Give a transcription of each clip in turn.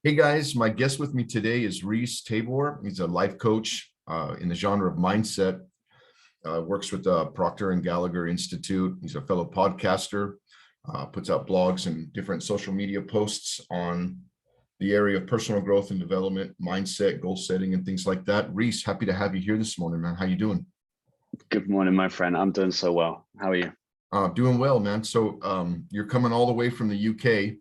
Hey guys, my guest with me today is Rees Tabor. He's a life coach in the genre of mindset. Works with the Procter and Gallagher Institute. He's a fellow podcaster, puts out blogs and different social media posts on the area of personal growth and development, mindset, goal setting, and things like that. Rees, happy to have you here this morning, man. How you doing? Good morning, my friend. I'm doing so well. How are you? Doing well, man. So you're coming all the way from the UK,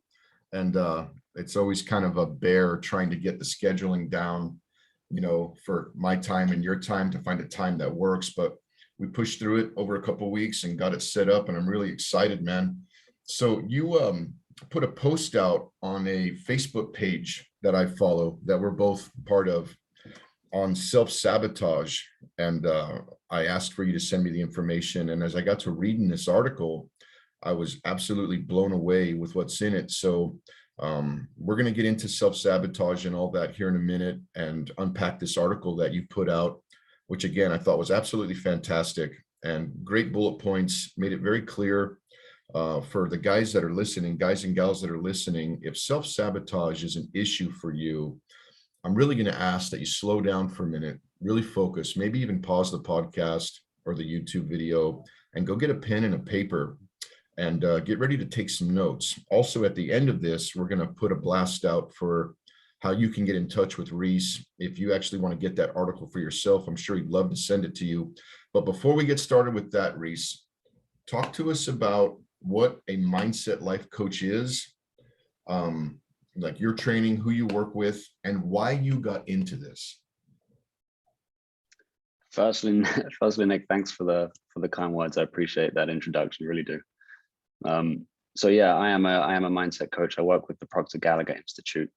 and it's always kind of a bear trying to get the scheduling down, for my time and your time to find a time that works. But we pushed through it over a couple of weeks and got it set up, and I'm really excited, man. So you put a post out on a Facebook page that I follow that we're both part of on self-sabotage, and I asked for you to send me the information. And as I got to reading this article, I was absolutely blown away with what's in it. So we're going to get into self-sabotage and all that here in a minute and unpack this article that you put out, which again, I thought was absolutely fantastic and great bullet points, made it very clear for the guys that are listening, guys and gals that are listening. If self-sabotage is an issue for you, I'm really going to ask that you slow down for a minute, really focus, maybe even pause the podcast or the YouTube video and go get a pen and a paper and get ready to take some notes. Also, at the end of this, we're going to put a blast out for how you can get in touch with Rees. If you actually want to get that article for yourself, I'm sure he'd love to send it to you. But before we get started with that, Rees, talk to us about what a mindset life coach is, like your training, who you work with, and why you got into this. Firstly, Nick, thanks for the kind words. I appreciate that introduction, really do. So yeah, I am a mindset coach. I work with the Procter Gallagher Institute.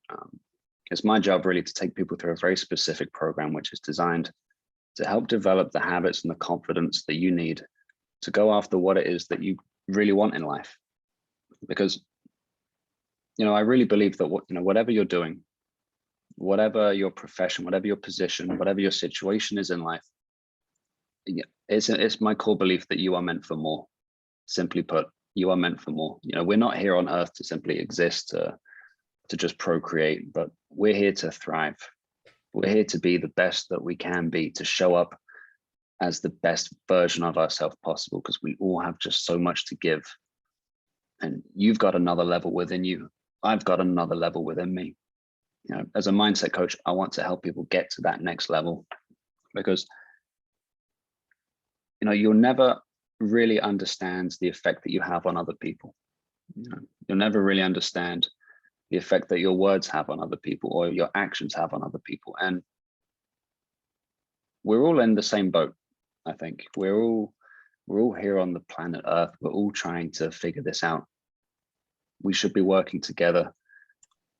It's my job really to take people through a very specific program, which is designed to help develop the habits and the confidence that you need to go after what it is that you really want in life. Because I really believe that whatever you're doing, whatever your profession, whatever your position, whatever your situation is in life, it's my core belief that you are meant for more. Simply put, you are meant for more. We're not here on earth to simply exist, to just procreate, but we're here to thrive. We're here to be the best that we can be, to show up as the best version of ourselves possible, because we all have just so much to give. And you've got another level within you. I've got another level within me. As a mindset coach, I want to help people get to that next level, because you'll never really understand the effect that you have on other people. You'll never really understand the effect that your words have on other people or your actions have on other people. And we're all in the same boat. I think we're all here on the planet Earth. We're all trying to figure this out. We should be working together,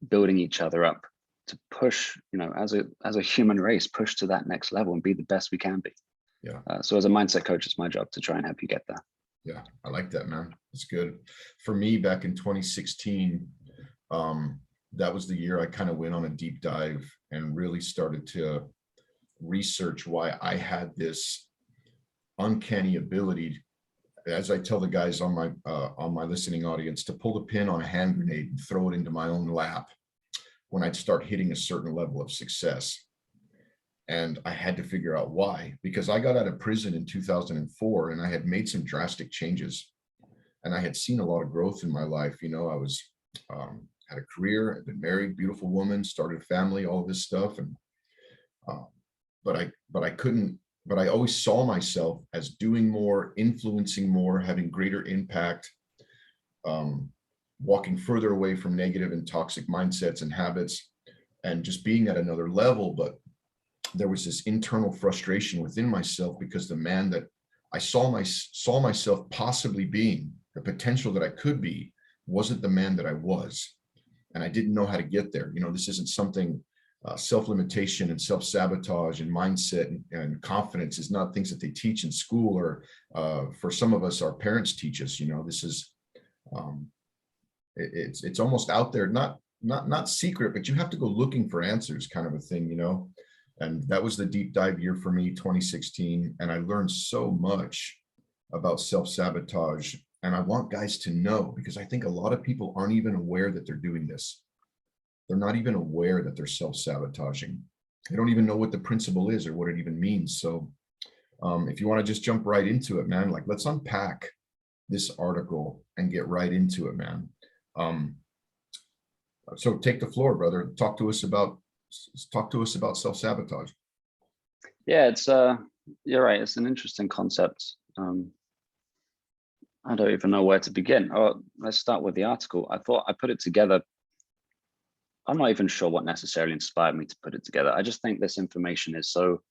building each other up to push, as a human race, push to that next level and be the best we can be. Yeah. So as a mindset coach, it's my job to try and help you get there. Yeah, I like that, man. It's good. For me, back in 2016, that was the year I kind of went on a deep dive and really started to research why I had this uncanny ability, as I tell the guys on my listening audience, to pull the pin on a hand grenade and throw it into my own lap when I'd start hitting a certain level of success. And I had to figure out why, because I got out of prison in 2004 and I had made some drastic changes and I had seen a lot of growth in my life. I was had a career, I'd been married, beautiful woman, started a family, all of this stuff. And but I always saw myself as doing more, influencing more, having greater impact, walking further away from negative and toxic mindsets and habits, and just being at another level. But there was this internal frustration within myself because the man that I saw myself possibly being, the potential that I could be, wasn't the man that I was. And I didn't know how to get there. This isn't something, self-limitation and self-sabotage and mindset and confidence is not things that they teach in school, or for some of us, our parents teach us. This is, it's almost out there, not secret, but you have to go looking for answers, kind of a thing, And that was the deep dive year for me, 2016. And I learned so much about self-sabotage. And I want guys to know, because I think a lot of people aren't even aware that they're doing this. they're not even aware that they're self-sabotaging. They don't even know what the principle is or what it even means. So if you want to just jump right into it, man, like let's unpack this article and get right into it, man. So take the floor, brother. Talk to us about self-sabotage. Yeah, it's you're right. It's an interesting concept. I don't even know where to begin. Oh, let's start with the article. I thought I put it together. I'm not even sure what necessarily inspired me to put it together. I just think this information is so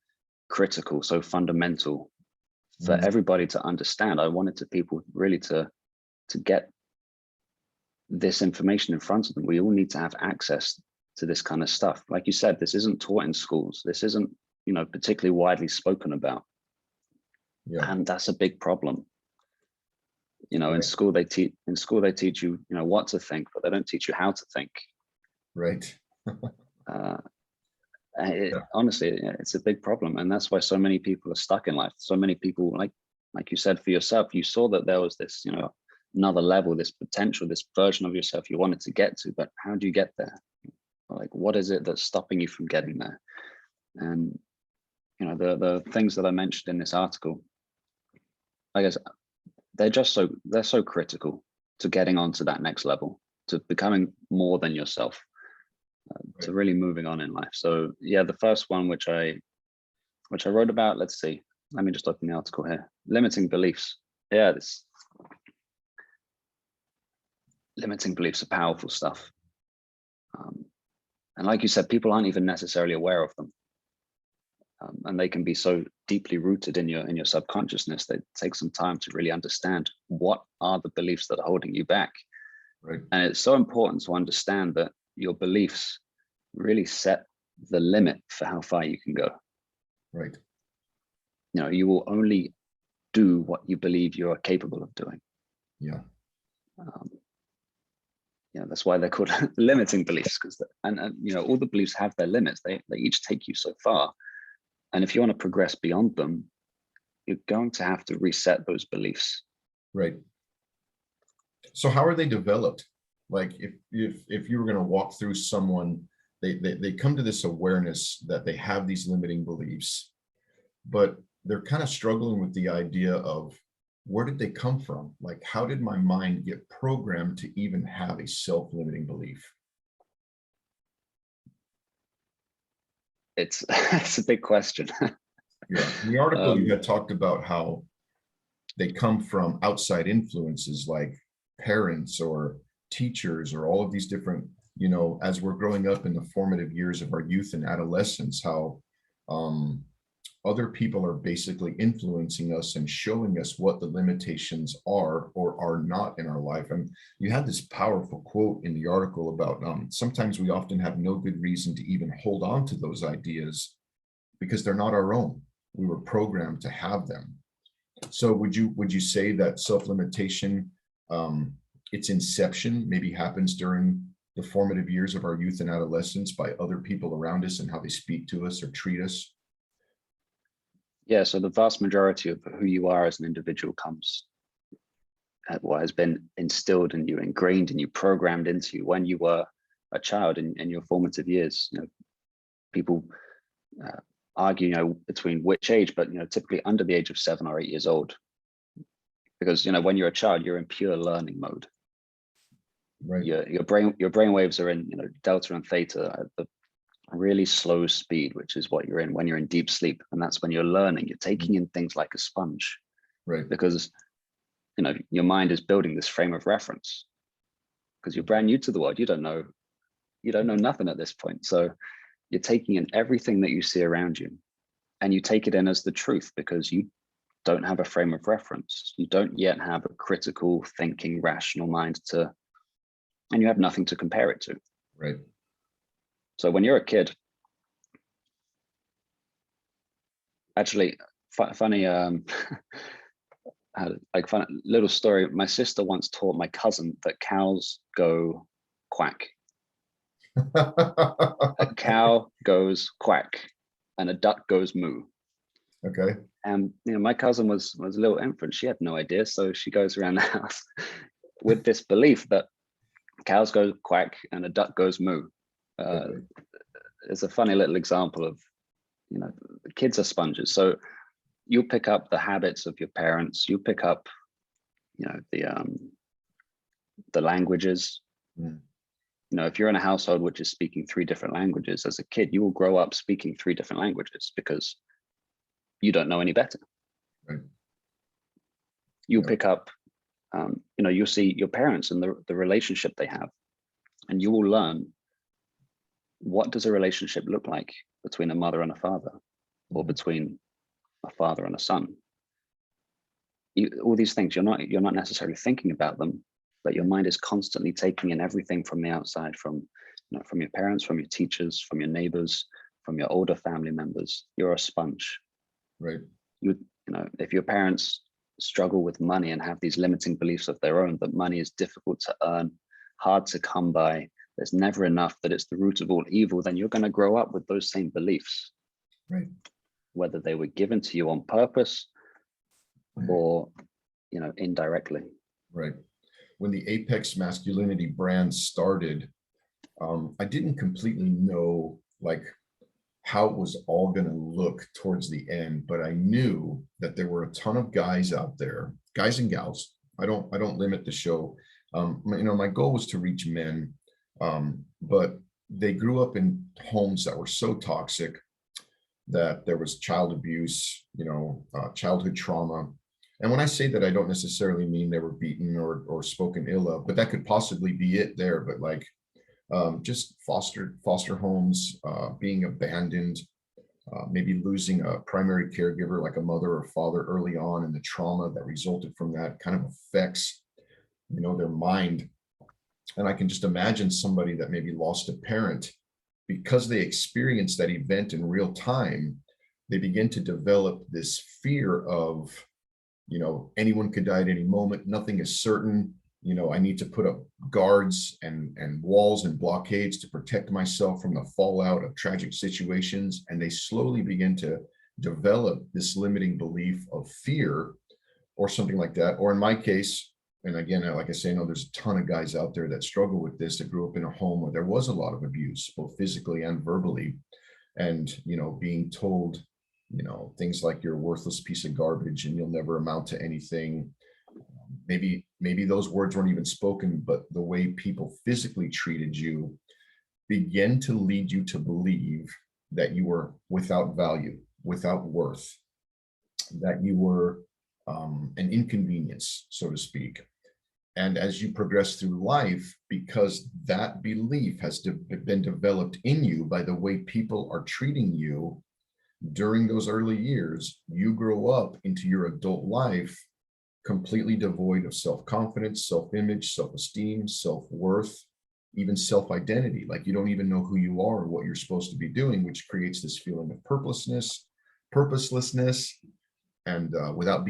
critical, so fundamental for everybody to understand. I wanted to people really to get this information in front of them. We all need to have access to this kind of stuff. Like you said, this isn't taught in schools. This isn't, you know, particularly widely spoken about. Yeah. And that's a big problem. You know, Right. in school they teach you, you know, what to think, but they don't teach you how to think. Right. Honestly, it's a big problem, and that's why so many people are stuck in life. So many people, like you said for yourself, you saw that there was this, you know, another level, this potential, this version of yourself you wanted to get to, but how do you get there? Like, what is it that's stopping you from getting there? And you know, the things that I mentioned in this article, I guess they're so critical to getting onto that next level, to becoming more than yourself, to really moving on in life. So yeah, the first one, which I wrote about, let's see, let me just open the article here. Limiting beliefs. Yeah, this limiting beliefs are powerful stuff. And like you said, people aren't even necessarily aware of them. And they can be so deeply rooted in your subconsciousness that it takes some time to really understand what are the beliefs that are holding you back. Right. And it's so important to understand that your beliefs really set the limit for how far you can go. Right. You know, you will only do what you believe you are capable of doing. Yeah. You know, that's why they're called limiting beliefs, because and you know, all the beliefs have their limits. They each take you so far. And if you want to progress beyond them, you're going to have to reset those beliefs. Right. So how are they developed? Like if you were going to walk through someone, they come to this awareness that they have these limiting beliefs, but they're kind of struggling with the idea of where did they come from? Like, how did my mind get programmed to even have a self-limiting belief? It's it's a big question. Yeah. In the article, you had talked about how they come from outside influences like parents or teachers or all of these different, you know, as we're growing up in the formative years of our youth and adolescence, how other people are basically influencing us and showing us what the limitations are or are not in our life. And you had this powerful quote in the article about sometimes we often have no good reason to even hold on to those ideas because they're not our own. We were programmed to have them. So would you say that self-limitation, its inception maybe happens during the formative years of our youth and adolescence by other people around us and how they speak to us or treat us? Yeah, so the vast majority of who you are as an individual comes at what has been instilled in you, ingrained in you, programmed into you when you were a child in your formative years. You know, people argue, you know, between which age, but you know, typically under the age of 7 or 8 years old, because you know, when you're a child, you're in pure learning mode. Right. Your brain waves are in, you know, delta and theta at the really slow speed, which is what you're in when you're in deep sleep, and that's when you're learning. You're taking in things like a sponge, Right. because you know your mind is building this frame of reference, because you're brand new to the world. You don't know nothing at this point, so you're taking in everything that you see around you, and you take it in as the truth because you don't have a frame of reference. You don't yet have a critical thinking, rational mind and you have nothing to compare it to. Right. So when you're a kid, actually, funny, like fun little story. My sister once taught my cousin that cows go quack. A cow goes quack, and a duck goes moo. Okay. And you know, my cousin was a little infant. She had no idea, so she goes around the house with this belief that cows go quack and a duck goes moo. Okay. It's a funny little example of, the kids are sponges. So you'll pick up the habits of your parents. You pick up, the languages. Mm. If you're in a household which is speaking 3 different languages, as a kid, you will grow up speaking 3 different languages because you don't know any better. Right. You'll Yeah. pick up, you'll see your parents and the relationship they have, and you will learn, what does a relationship look like between a mother and a father, or Mhm. between a father and a son. All these things, you're not necessarily thinking about them, but your mind is constantly taking in everything from the outside, from your parents, from your teachers, from your neighbors, from your older family members. You're a sponge. Right. If your parents struggle with money and have these limiting beliefs of their own, that money is difficult to earn, hard to come by, there's never enough, that it's the root of all evil, then you're going to grow up with those same beliefs, Right. whether they were given to you on purpose or indirectly. Right. When the Apex Masculinity brand started, I didn't completely know like how it was all going to look towards the end, but I knew that there were a ton of guys out there, guys and gals. I don't limit the show. My goal was to reach men, but they grew up in homes that were so toxic that there was child abuse, childhood trauma. And when I say that, I don't necessarily mean they were beaten or spoken ill of, but that could possibly be it there. But like just foster homes, being abandoned, maybe losing a primary caregiver like a mother or father early on, and the trauma that resulted from that kind of affects, their mind. And I can just imagine somebody that maybe lost a parent because they experienced that event in real time. They begin to develop this fear of, anyone could die at any moment. Nothing is certain. I need to put up guards and walls and blockades to protect myself from the fallout of tragic situations. And they slowly begin to develop this limiting belief of fear or something like that. Or in my case, and again, like I say, I know there's a ton of guys out there that struggle with this, that grew up in a home where there was a lot of abuse, both physically and verbally. And, being told, things like you're a worthless piece of garbage and you'll never amount to anything. Maybe those words weren't even spoken, but the way people physically treated you began to lead you to believe that you were without value, without worth, that you were an inconvenience, so to speak. And as you progress through life, because that belief has been developed in you by the way people are treating you during those early years, you grow up into your adult life completely devoid of self-confidence, self-image, self-esteem, self-worth, even self-identity. Like you don't even know who you are or what you're supposed to be doing, which creates this feeling of purposelessness, and without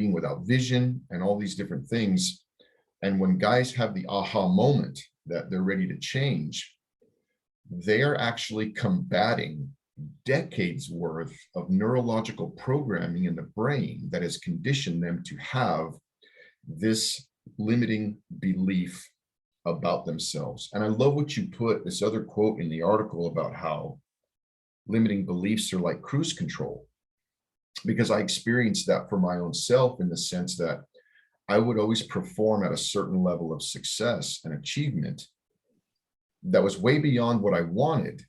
vision and all these different things. And when guys have the aha moment that they're ready to change, they are actually combating decades worth of neurological programming in the brain that has conditioned them to have this limiting belief about themselves. And I love what you put, this other quote in the article about how limiting beliefs are like cruise control, because I experienced that for my own self in the sense that I would always perform at a certain level of success and achievement that was way beyond what I wanted,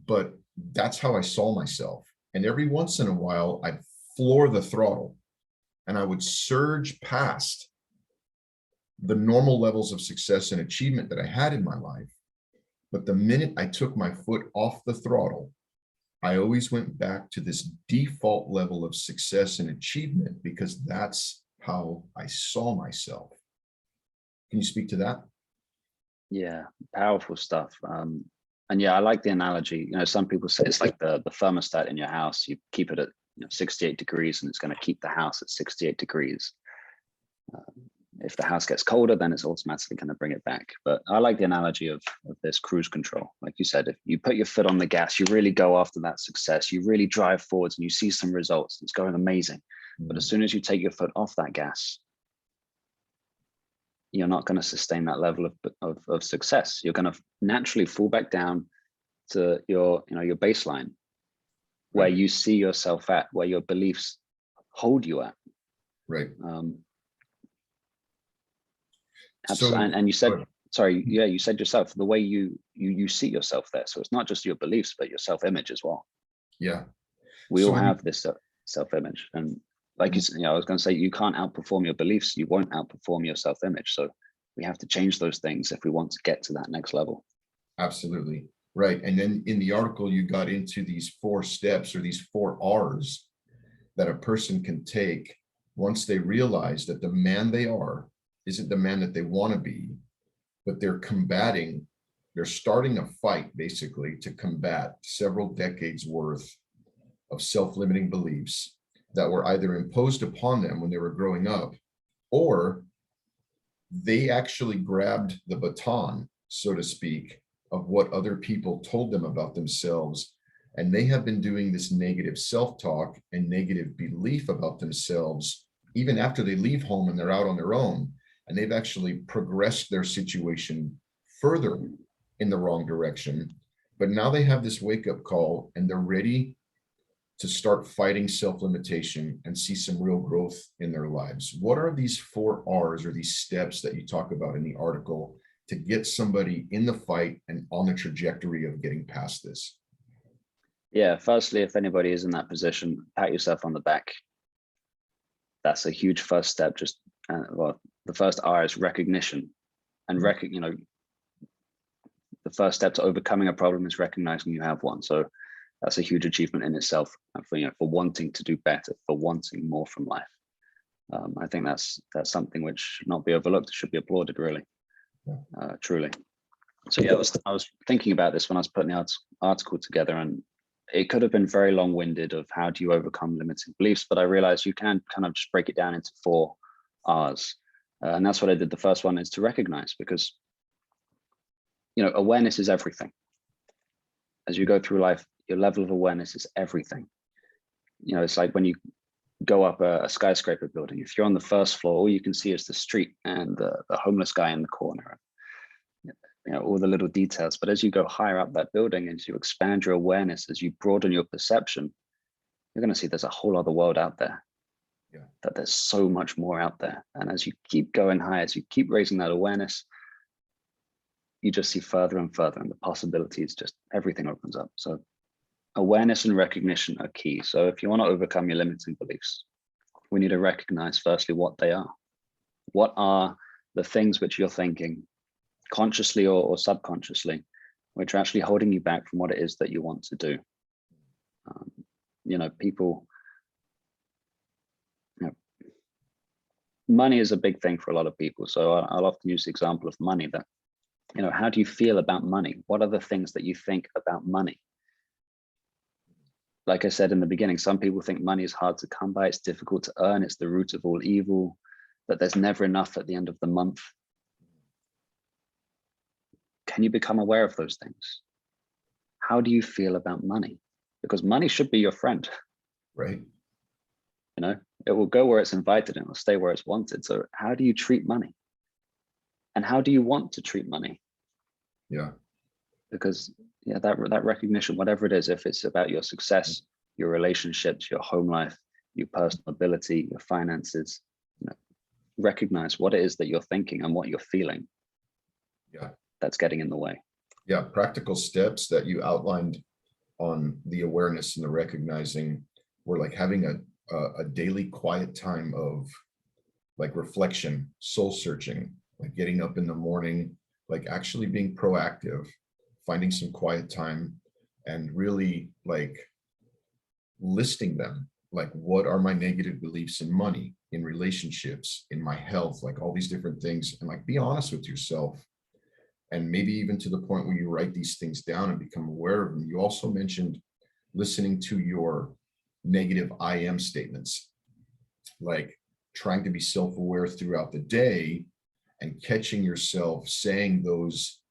but that's how I saw myself. And every once in a while, I'd floor the throttle and I would surge past the normal levels of success and achievement that I had in my life. But the minute I took my foot off the throttle, I always went back to this default level of success and achievement because that's how I saw myself. Can you speak to that? Yeah, powerful stuff. And yeah, I like the analogy. Some people say it's like the thermostat in your house. You keep it at 68 degrees and it's going to keep the house at 68 degrees. If the house gets colder, then it's automatically going to bring it back. But I like the analogy of this cruise control. Like you said, if you put your foot on the gas, you really go after that success, you really drive forwards and you see some results. It's going amazing. But as soon as you take your foot off that gas, you're not going to sustain that level of success. You're going to naturally fall back down to your, your baseline, where Right. you see yourself at, where your beliefs hold you at. Right. And you said, but- sorry, yeah, you said yourself, the way you see yourself there. So it's not just your beliefs, but your self-image as well. yeah. We So all have this self-image, and like you said, I was going to say, you can't outperform your beliefs. You won't outperform your self-image. So we have to change those things if we want to get to that next level. Absolutely. Right. And then in the article, you got into these 4 steps, or these 4 R's that a person can take once they realize that the man they are isn't the man that they want to be, but they're starting a fight basically to combat several decades worth of self-limiting beliefs that were either imposed upon them when they were growing up, or they actually grabbed the baton, so to speak, of what other people told them about themselves. And they have been doing this negative self-talk and negative belief about themselves, even after they leave home and they're out on their own. And they've actually progressed their situation further in the wrong direction. But now they have this wake-up call, and they're ready to start fighting self-limitation and see some real growth in their lives. What are these 4 R's, or these steps that you talk about in the article, to get somebody in the fight and on the trajectory of getting past this? Yeah, firstly, if anybody is in that position, pat yourself on the back. That's a huge first step. Just well, the first R is recognition, and the first step to overcoming a problem is recognizing you have one. So that's a huge achievement in itself, for wanting to do better, for wanting more from life. I think that's something which should not be overlooked. It should be applauded, really, truly. So yeah, I was thinking about this when I was putting the article together, and it could have been very long-winded of how do you overcome limiting beliefs, but I realized you can kind of just break it down into 4 R's. And that's what I did. The first one is to recognize, because awareness is everything. As you go through life, your level of awareness is everything. It's like when you go up a skyscraper building, if you're on the first floor, all you can see is the street and the homeless guy in the corner, all the little details. But as you go higher up that building, as you expand your awareness, as you broaden your perception, you're going to see there's a whole other world out there. Yeah. That there's so much more out there. And as you keep going higher, as you keep raising that awareness, you just see further and further, and the possibilities, just everything opens up. So awareness and recognition are key. So if you want to overcome your limiting beliefs, we need to recognize firstly what they are. What are the things which you're thinking, consciously or subconsciously, which are actually holding you back from what it is that you want to do? People, money is a big thing for a lot of people. So I'll often use the example of money, that, how do you feel about money? What are the things that you think about money? Like I said in the beginning, some people think money is hard to come by, it's difficult to earn, it's the root of all evil, that there's never enough at the end of the month. Can you become aware of those things? How do you feel about money? Because money should be your friend. Right. It will go where it's invited and it will stay where it's wanted. So how do you treat money? And how do you want to treat money? Yeah. Because that recognition, whatever it is, if it's about your success, your relationships, your home life, your personal ability, your finances, recognize what it is that you're thinking and what you're feeling. Yeah. That's getting in the way. Yeah. Practical steps that you outlined on the awareness and the recognizing were like having a daily quiet time of like reflection, soul searching, like getting up in the morning, like actually being proactive, finding some quiet time, and really like listing them. Like, what are my negative beliefs in money, in relationships, in my health, like all these different things, and like be honest with yourself. And maybe even to the point where you write these things down and become aware of them. You also mentioned listening to your negative I am statements, like trying to be self-aware throughout the day and catching yourself saying those,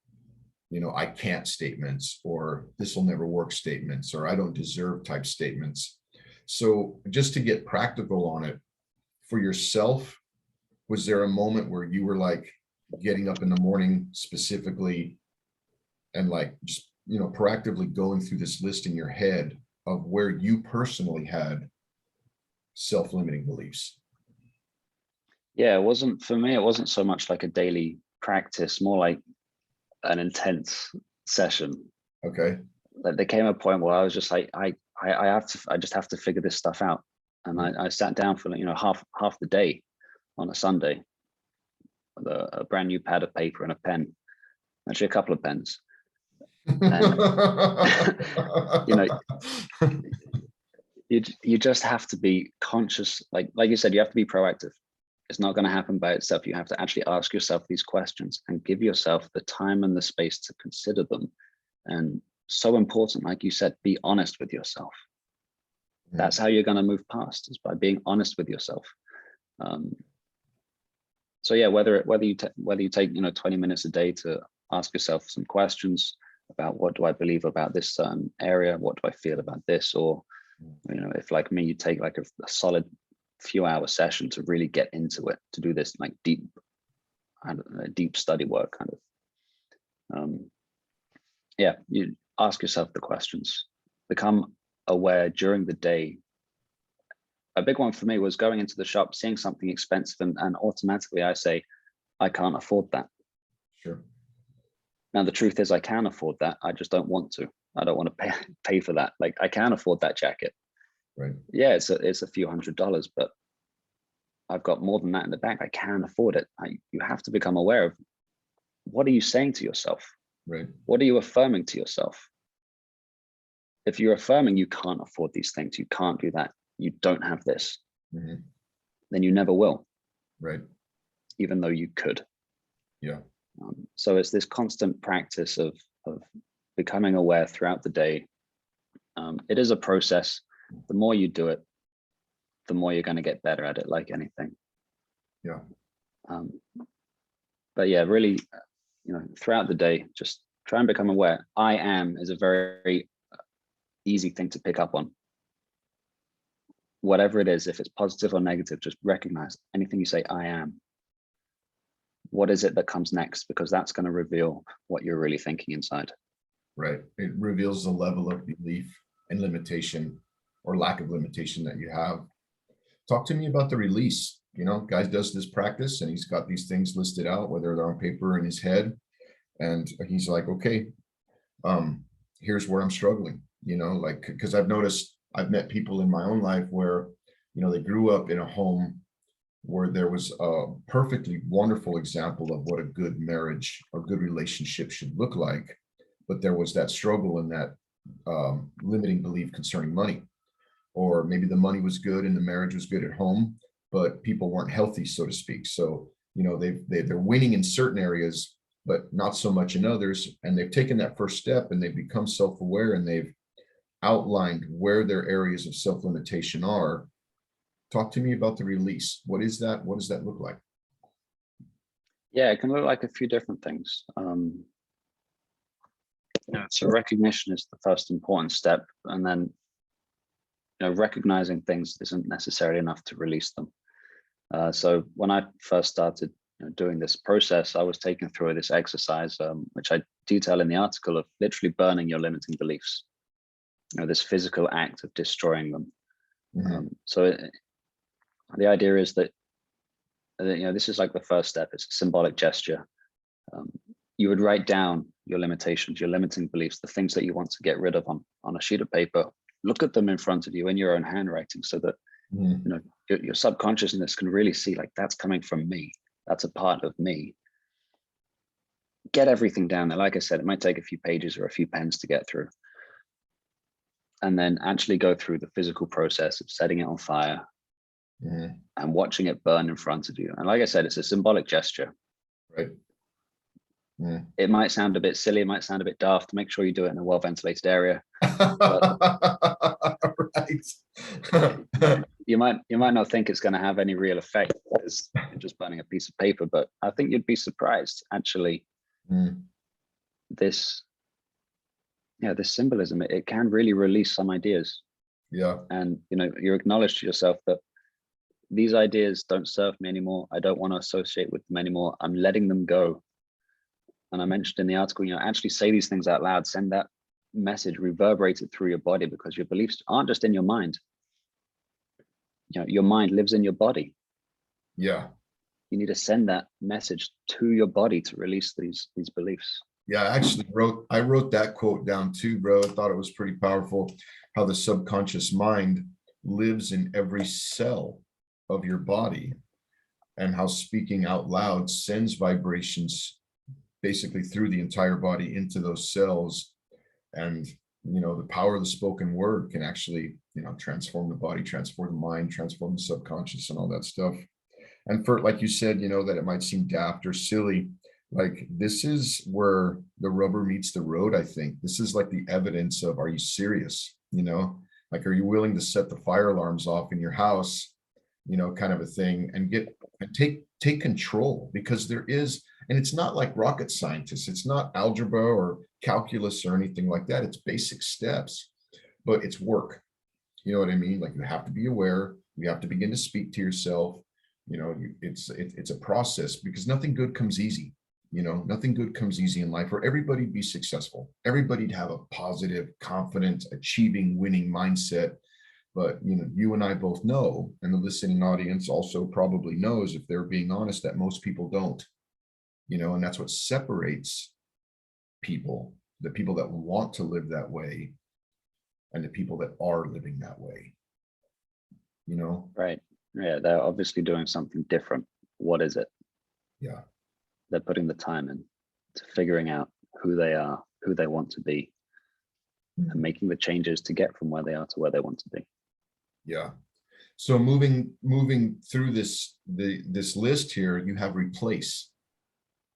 I can't statements, or this will never work statements, or I don't deserve type statements. So just to get practical on it for yourself, was there a moment where you were like getting up in the morning specifically and like just proactively going through this list in your head of where you personally had self-limiting beliefs? Yeah, it wasn't for me. It wasn't so much like a daily practice, more like an intense session. Okay. Like there came a point where I was just like, I just have to figure this stuff out. And I sat down for half the day on a Sunday with a brand new pad of paper and a pen, actually a couple of pens. And you just have to be conscious, like you said, you have to be proactive. It's not going to happen by itself. You have to actually ask yourself these questions and give yourself the time and the space to consider them. And so important, like you said, be honest with yourself. That's how you're going to move past, is by being honest with yourself. So yeah, whether you take 20 minutes a day to ask yourself some questions about, what do I believe about this certain area, what do I feel about this, or if like me, you take like a solid few hour session to really get into it, to do this like deep study work kind of. Yeah, you ask yourself the questions, become aware during the day. A big one for me was going into the shop, seeing something expensive, and automatically I say, I can't afford that. Sure. Now the truth is I can afford that. I just don't want to. I don't want to pay for that. Like I can afford that jacket. Right. Yeah, it's a few $100s, but I've got more than that in the bank. I can afford it. You have to become aware of, what are you saying to yourself? Right. What are you affirming to yourself? If you're affirming you can't afford these things, you can't do that, you don't have this, then you never will. Right. Even though you could. Yeah. So it's this constant practice of becoming aware throughout the day. It is a process. The more you do it, the more you're going to get better at it, like anything. Yeah. But yeah, really, throughout the day, just try and become aware. I am is a very easy thing to pick up on. Whatever it is, if it's positive or negative, just recognize anything you say, I am. What is it that comes next? Because that's going to reveal what you're really thinking inside. Right. It reveals the level of belief and limitation, or lack of limitation, that you have. Talk to me about the release. Guy does this practice and he's got these things listed out, whether they're on paper or in his head. And he's like, okay, here's where I'm struggling, like, because I've met people in my own life where, they grew up in a home where there was a perfectly wonderful example of what a good marriage or good relationship should look like. But there was that struggle and that limiting belief concerning money. Or maybe the money was good and the marriage was good at home, but people weren't healthy, so to speak. So, they're winning in certain areas, but not so much in others. And they've taken that first step and they've become self-aware and they've outlined where their areas of self-limitation are. Talk to me about the release. What is that? What does that look like? Yeah, it can look like a few different things. So recognition is the first important step, and then recognizing things isn't necessarily enough to release them. So when I first started doing this process, I was taken through this exercise, which I detail in the article, of literally burning your limiting beliefs. This physical act of destroying them. So the idea is that this is like the first step. It's a symbolic gesture. You would write down your limitations, your limiting beliefs, the things that you want to get rid of on a sheet of paper. Look at them in front of you in your own handwriting, so that your subconsciousness can really see, like, that's coming from me. That's a part of me. Get everything down there. Like I said, it might take a few pages or a few pens to get through. And then actually go through the physical process of setting it on fire and watching it burn in front of you. And like I said, it's a symbolic gesture. Right. It might sound a bit silly, it might sound a bit daft. Make sure you do it in a well-ventilated area. Right. You might not think it's going to have any real effect because you're just burning a piece of paper, but I think you'd be surprised, actually. This symbolism, it can really release some ideas. Yeah. And you acknowledge to yourself that these ideas don't serve me anymore. I don't want to associate with them anymore. I'm letting them go. And I mentioned in the article, actually say these things out loud. Send that message reverberated through your body, because your beliefs aren't just in your mind. Your mind lives in your body. Yeah. You need to send that message to your body to release these beliefs. Yeah, I wrote that quote down too, bro. I thought it was pretty powerful, how the subconscious mind lives in every cell of your body, and how speaking out loud sends vibrations basically through the entire body into those cells. And the power of the spoken word can actually transform the body, transform the mind, transform the subconscious, and all that stuff. And for, like you said, that it might seem daft or silly, like this is where the rubber meets the road. I think this is like the evidence of, are you serious? Like, are you willing to set the fire alarms off in your house, kind of a thing, and take control? Because there is, and it's not like rocket scientists, it's not algebra or calculus or anything like that. It's basic steps, but it's work. You know what I mean? Like, you have to be aware, you have to begin to speak to yourself. It's a process, because nothing good comes easy. Nothing good comes easy in life. For everybody to be successful, everybody'd have a positive, confident, achieving, winning mindset. But you and I both know, and the listening audience also probably knows, if they're being honest, that most people don't. And that's what separates people, the people that want to live that way and the people that are living that way. Right. Yeah, they're obviously doing something different. What is it? Yeah. They're putting the time in to figuring out who they are, who they want to be, and making the changes to get from where they are to where they want to be. Yeah. So moving through this list here, you have replace.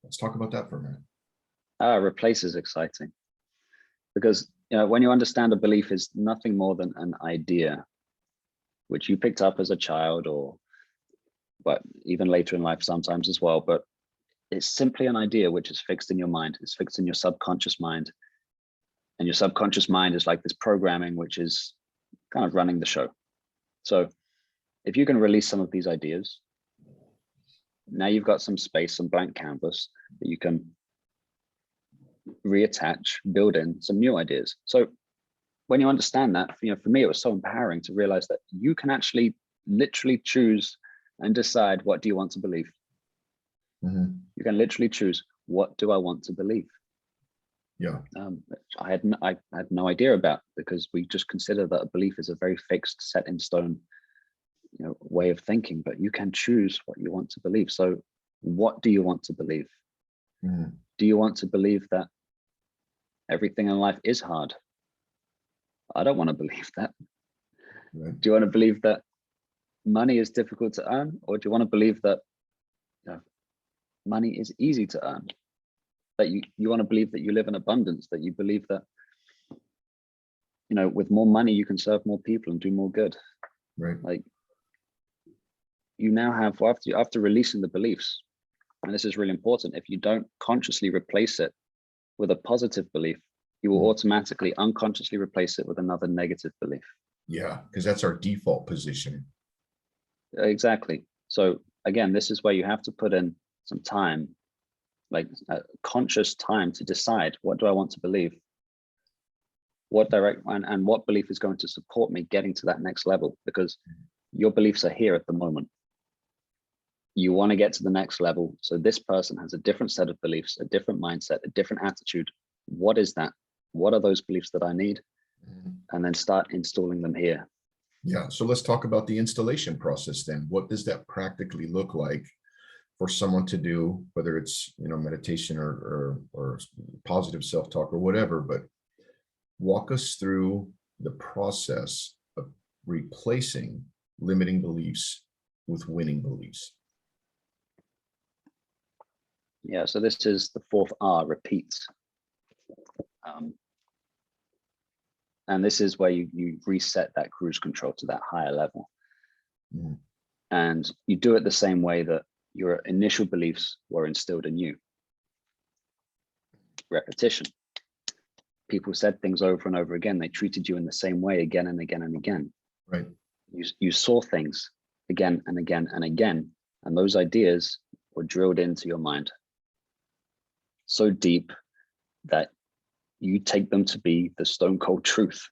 Let's talk about that for a minute. Replace is exciting, because when you understand a belief is nothing more than an idea which you picked up as a child, but even later in life sometimes as well, but it's simply an idea which is fixed in your mind. It's fixed in your subconscious mind, and your subconscious mind is like this programming which is kind of running the show. So if you can release some of these ideas, now you've got some space, some blank canvas that you can reattach, build in some new ideas. So when you understand that, for me, it was so empowering to realize that you can actually literally choose and decide, what do you want to believe? Mm-hmm. You can literally choose, what do I want to believe? Yeah. I had no idea about, because we just consider that a belief is a very fixed, set in stone, way of thinking. But you can choose what you want to believe. So, what do you want to believe? Mm-hmm. Do you want to believe that everything in life is hard? I don't want to believe that. Right. Do you want to believe that money is difficult to earn, or do you want to believe that money is easy to earn? That you want to believe that you live in abundance, that you believe that with more money you can serve more people and do more good. Right. Like, you now have, after releasing the beliefs, and this is really important, if you don't consciously replace it with a positive belief, you will automatically unconsciously replace it with another negative belief. Yeah, because that's our default position. Exactly. So again, this is where you have to put in some time, like conscious time, to decide, what do I want to believe? What and what belief is going to support me getting to that next level? Because your beliefs are here at the moment. You want to get to the next level. So this person has a different set of beliefs, a different mindset, a different attitude. What is that? What are those beliefs that I need? And then start installing them here. Yeah. So let's talk about the installation process then. What does that practically look like for someone to do, whether it's, meditation or positive self-talk or whatever, but walk us through the process of replacing limiting beliefs with winning beliefs. Yeah, so this is the fourth R, repeat. And this is where you reset that cruise control to that higher level. Mm. And you do it the same way that your initial beliefs were instilled in you. Repetition. People said things over and over again. They treated you in the same way again and again and again. Right. You saw things again and again and again, and those ideas were drilled into your mind so deep that you take them to be the stone cold truth.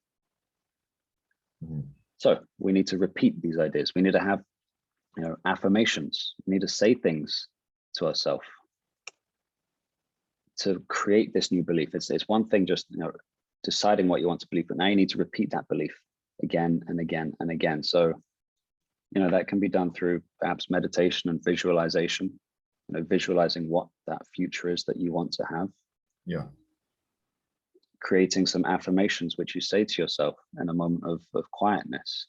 Mhm. So we need to repeat these ideas. We need to have, affirmations. We need to say things to ourselves to create this new belief. It's one thing just, deciding what you want to believe, but now you need to repeat that belief again and again and again. So, that can be done through perhaps meditation and visualization, visualizing what that future is that you want to have. Yeah. Creating some affirmations which you say to yourself in a moment of quietness.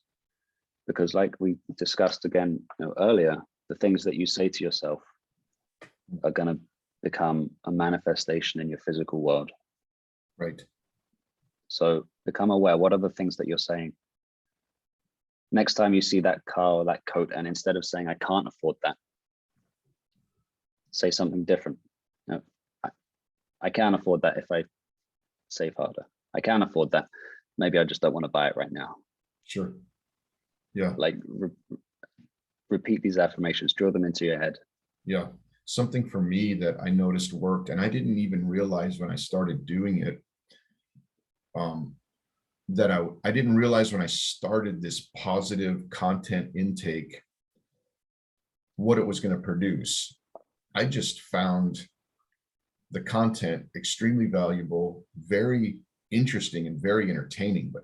Because like we discussed again earlier, the things that you say to yourself are going to become a manifestation in your physical world. Right. So become aware, what are the things that you're saying? Next time you see that car or that coat, and instead of saying, I can't afford that, say something different. I can afford that if I save harder. I can afford that. Maybe I just don't want to buy it right now. Sure. Yeah. Like repeat these affirmations, drill them into your head. Yeah. Something for me that I noticed worked, and I didn't even realize when I started doing it, that I didn't realize when I started this positive content intake, what it was going to produce. I just found the content extremely valuable, very interesting and very entertaining. But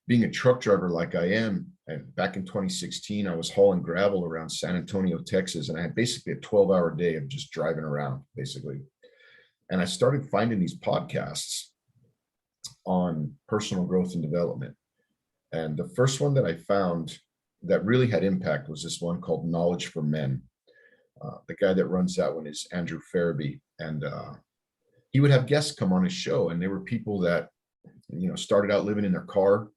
being a truck driver like I am, and back in 2016, I was hauling gravel around San Antonio, Texas, and I had basically a 12-hour day of just driving around, basically. And I started finding these podcasts on personal growth and development. And the first one that I found that really had impact was this one called Knowledge for Men. The guy that runs that one is Andrew Farabee, and he would have guests come on his show, and they were people that started out living in their car,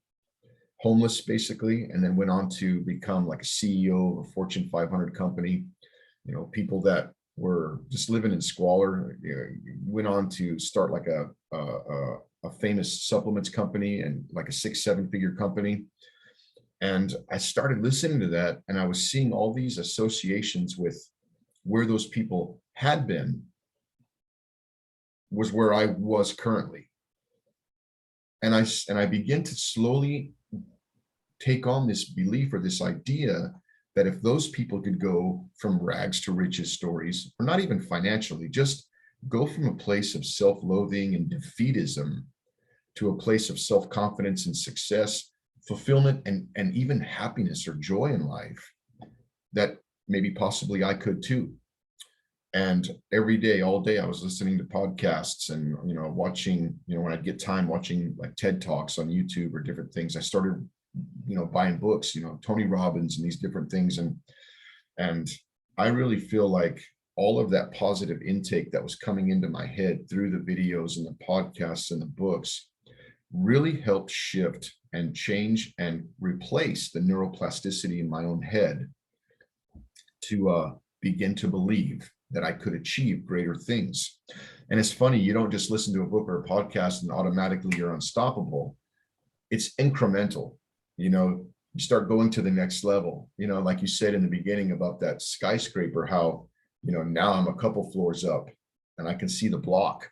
homeless basically, and then went on to become like a CEO of a Fortune 500 company. People that were just living in squalor, went on to start like a famous supplements company and like a 6-7 figure company. And I started listening to that, and I was seeing all these associations with where those people had been was where I was currently. And I began to slowly take on this belief or this idea that if those people could go from rags to riches stories, or not even financially, just go from a place of self-loathing and defeatism to a place of self-confidence and success, fulfillment, and even happiness or joy in life, that maybe possibly I could too. And every day, all day, I was listening to podcasts and, watching, when I'd get time, watching like TED Talks on YouTube or different things. I started, buying books, Tony Robbins and these different things. And I really feel like all of that positive intake that was coming into my head through the videos and the podcasts and the books really helped shift and change and replace the neuroplasticity in my own head to begin to believe that I could achieve greater things. And it's funny, you don't just listen to a book or a podcast and automatically you're unstoppable. It's incremental. You start going to the next level, like you said in the beginning about that skyscraper, how, now I'm a couple floors up and I can see the block,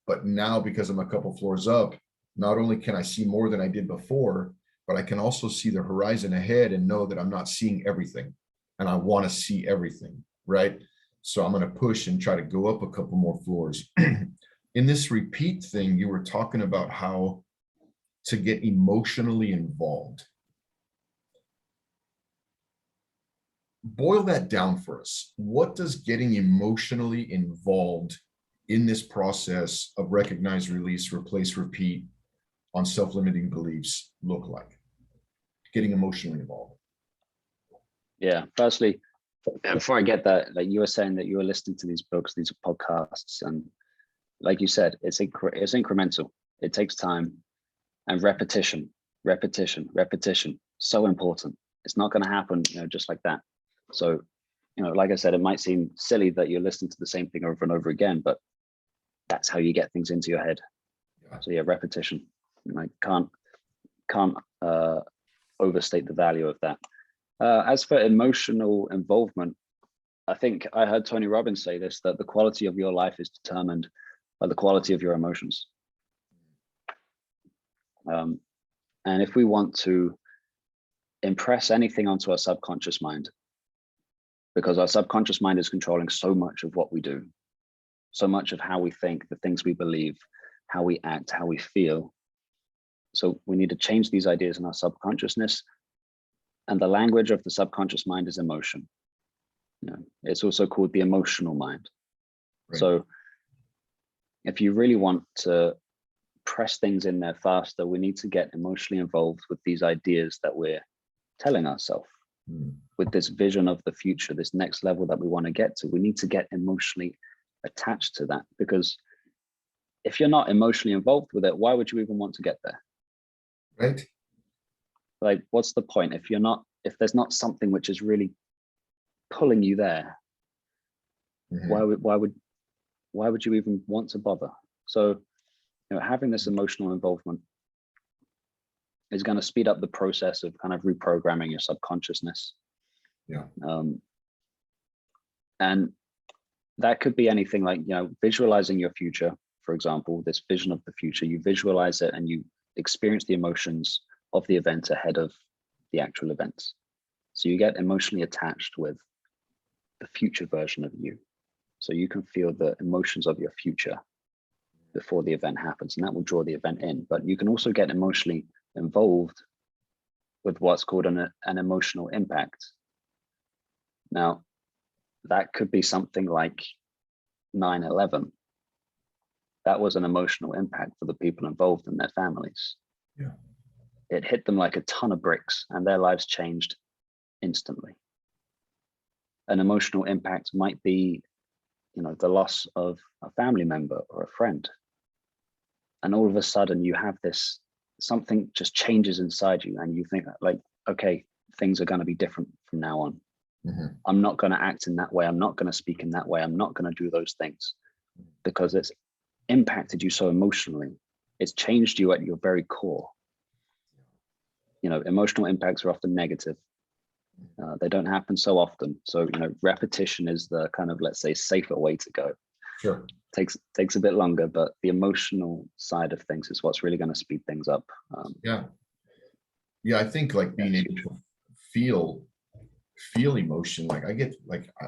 but now because I'm a couple floors up, not only can I see more than I did before, but I can also see the horizon ahead and know that I'm not seeing everything. And I want to see everything, right? So I'm going to push and try to go up a couple more floors. In this repeat thing, you were talking about how to get emotionally involved. Boil that down for us. What does getting emotionally involved in this process of recognize, release, replace, repeat on self-limiting beliefs look like? Getting emotionally involved. Yeah, firstly, before I get that, like you were saying that you were listening to these books, these podcasts, and like you said, it's incremental. It takes time and repetition, so important. It's not going to happen, just like that. So, like I said, it might seem silly that you're listening to the same thing over and over again, but that's how you get things into your head. Yeah. So yeah, repetition. I can't overstate the value of that. As for emotional involvement, I think I heard Tony Robbins say this, that the quality of your life is determined by the quality of your emotions. And if we want to impress anything onto our subconscious mind, because our subconscious mind is controlling so much of what we do, so much of how we think, the things we believe, how we act, how we feel. So we need to change these ideas in our subconsciousness. And the language of the subconscious mind is emotion. It's also called the emotional mind. Right. So if you really want to press things in there faster, we need to get emotionally involved with these ideas that we're telling ourselves. With this vision of the future, this next level that we want to get to, we need to get emotionally attached to that, because if you're not emotionally involved with it, why would you even want to get there? Right. Like, what's the point if there's not something which is really pulling you there? Why would you even want to bother? So, having this emotional involvement is going to speed up the process of kind of reprogramming your subconsciousness. Yeah. And that could be anything like, visualizing your future, for example, this vision of the future. You visualize it and you experience the emotions of the event ahead of the actual events. So you get emotionally attached with the future version of you. So you can feel the emotions of your future before the event happens, and that will draw the event in. But you can also get emotionally involved with what's called an emotional impact. Now, that could be something like 9/11. That was an emotional impact for the people involved and their families. Yeah. It hit them like a ton of bricks, and their lives changed instantly. An emotional impact might be, the loss of a family member or a friend. And all of a sudden you have this, something just changes inside you, and you think like, okay, things are going to be different from now on. I'm not going to act in that way. I'm not going to speak in that way. I'm not going to do those things, because it's impacted you so emotionally. It's changed you at your very core. Emotional impacts are often negative. They don't happen so often. So, repetition is the kind of, let's say, safer way to go. Sure. Takes a bit longer, but the emotional side of things is what's really going to speed things up. Yeah. I think like being able to feel emotion. Like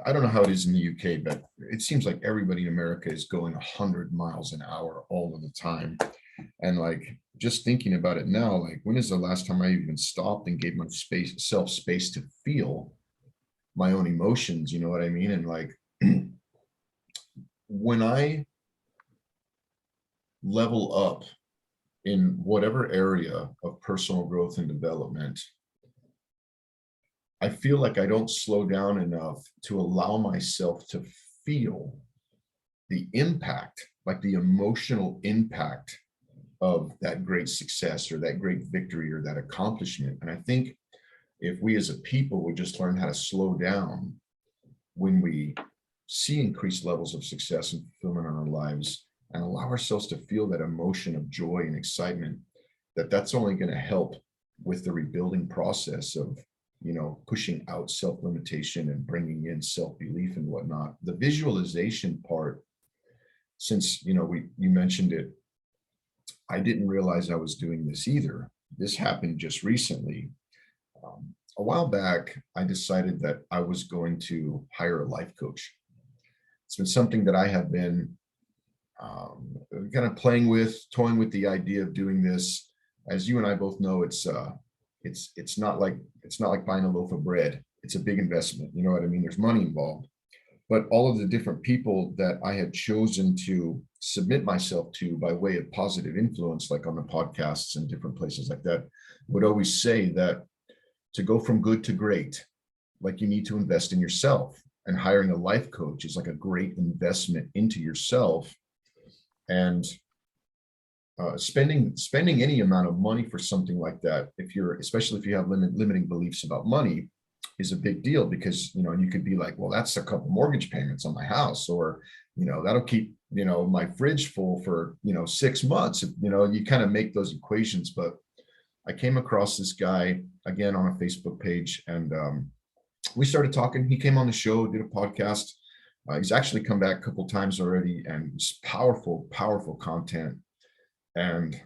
I don't know how it is in the UK, but it seems like everybody in America is going 100 miles an hour all of the time. And like, just thinking about it now, like, when is the last time I even stopped and gave myself space to feel my own emotions? You know what I mean? And like, when I level up in whatever area of personal growth and development, I feel like I don't slow down enough to allow myself to feel the impact, like the emotional impact of that great success or that great victory or that accomplishment. And I think if we as a people would just learn how to slow down when we see increased levels of success and fulfillment in our lives, and allow ourselves to feel that emotion of joy and excitement, that's only going to help with the rebuilding process of, pushing out self-limitation and bringing in self-belief and whatnot. The visualization part, since, you mentioned it, I didn't realize I was doing this either. This happened just recently. A while back, I decided that I was going to hire a life coach. It's been something that I have been kind of toying with the idea of doing this. As you and I both know, it's not like buying a loaf of bread. It's a big investment. You know what I mean? There's money involved. But all of the different people that I had chosen to submit myself to by way of positive influence, like on the podcasts and different places like that, would always say that to go from good to great, like, you need to invest in yourself. And hiring a life coach is like a great investment into yourself. And spending any amount of money for something like that, especially if you have limiting beliefs about money, is a big deal, because you could be like, well, that's a couple mortgage payments on my house, or that'll keep my fridge full for 6 months. You kind of make those equations. But I came across this guy again on a Facebook page, and we started talking. He came on the show, did a podcast. He's actually come back a couple times already, and it's powerful content. And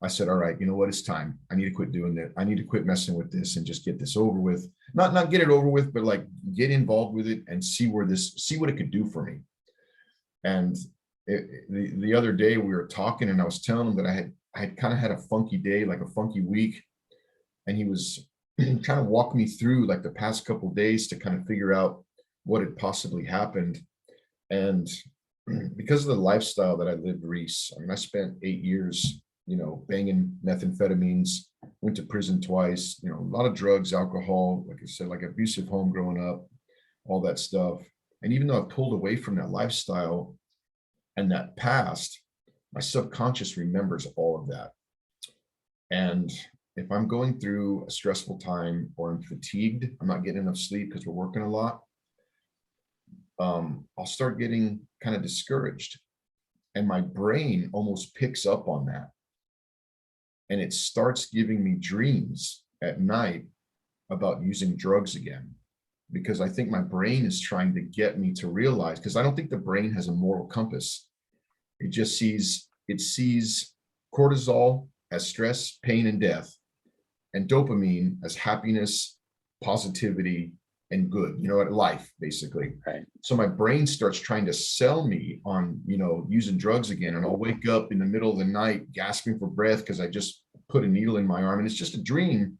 I said, all right, you know what? It's time. I need to quit doing that. I need to quit messing with this and just get this over with. Not get it over with, but like get involved with it and see what it could do for me. And the other day we were talking and I was telling him that I had kind of had a funky day, like a funky week. And he was trying to walk me through like the past couple of days to kind of figure out what had possibly happened. And because of the lifestyle that I lived, Rees, I mean, I spent 8 years, banging methamphetamines, went to prison twice, a lot of drugs, alcohol, like I said, like abusive home growing up, all that stuff. And even though I pulled away from that lifestyle and that past, my subconscious remembers all of that. And if I'm going through a stressful time or I'm fatigued, I'm not getting enough sleep because we're working a lot, I'll start getting kind of discouraged. And my brain almost picks up on that. And it starts giving me dreams at night about using drugs again. Because I think my brain is trying to get me to realize, because I don't think the brain has a moral compass. It sees cortisol as stress, pain, and death, and dopamine as happiness, positivity, and good, life, basically. Right. So my brain starts trying to sell me on, using drugs again. And I'll wake up in the middle of the night gasping for breath because I just put a needle in my arm and it's just a dream.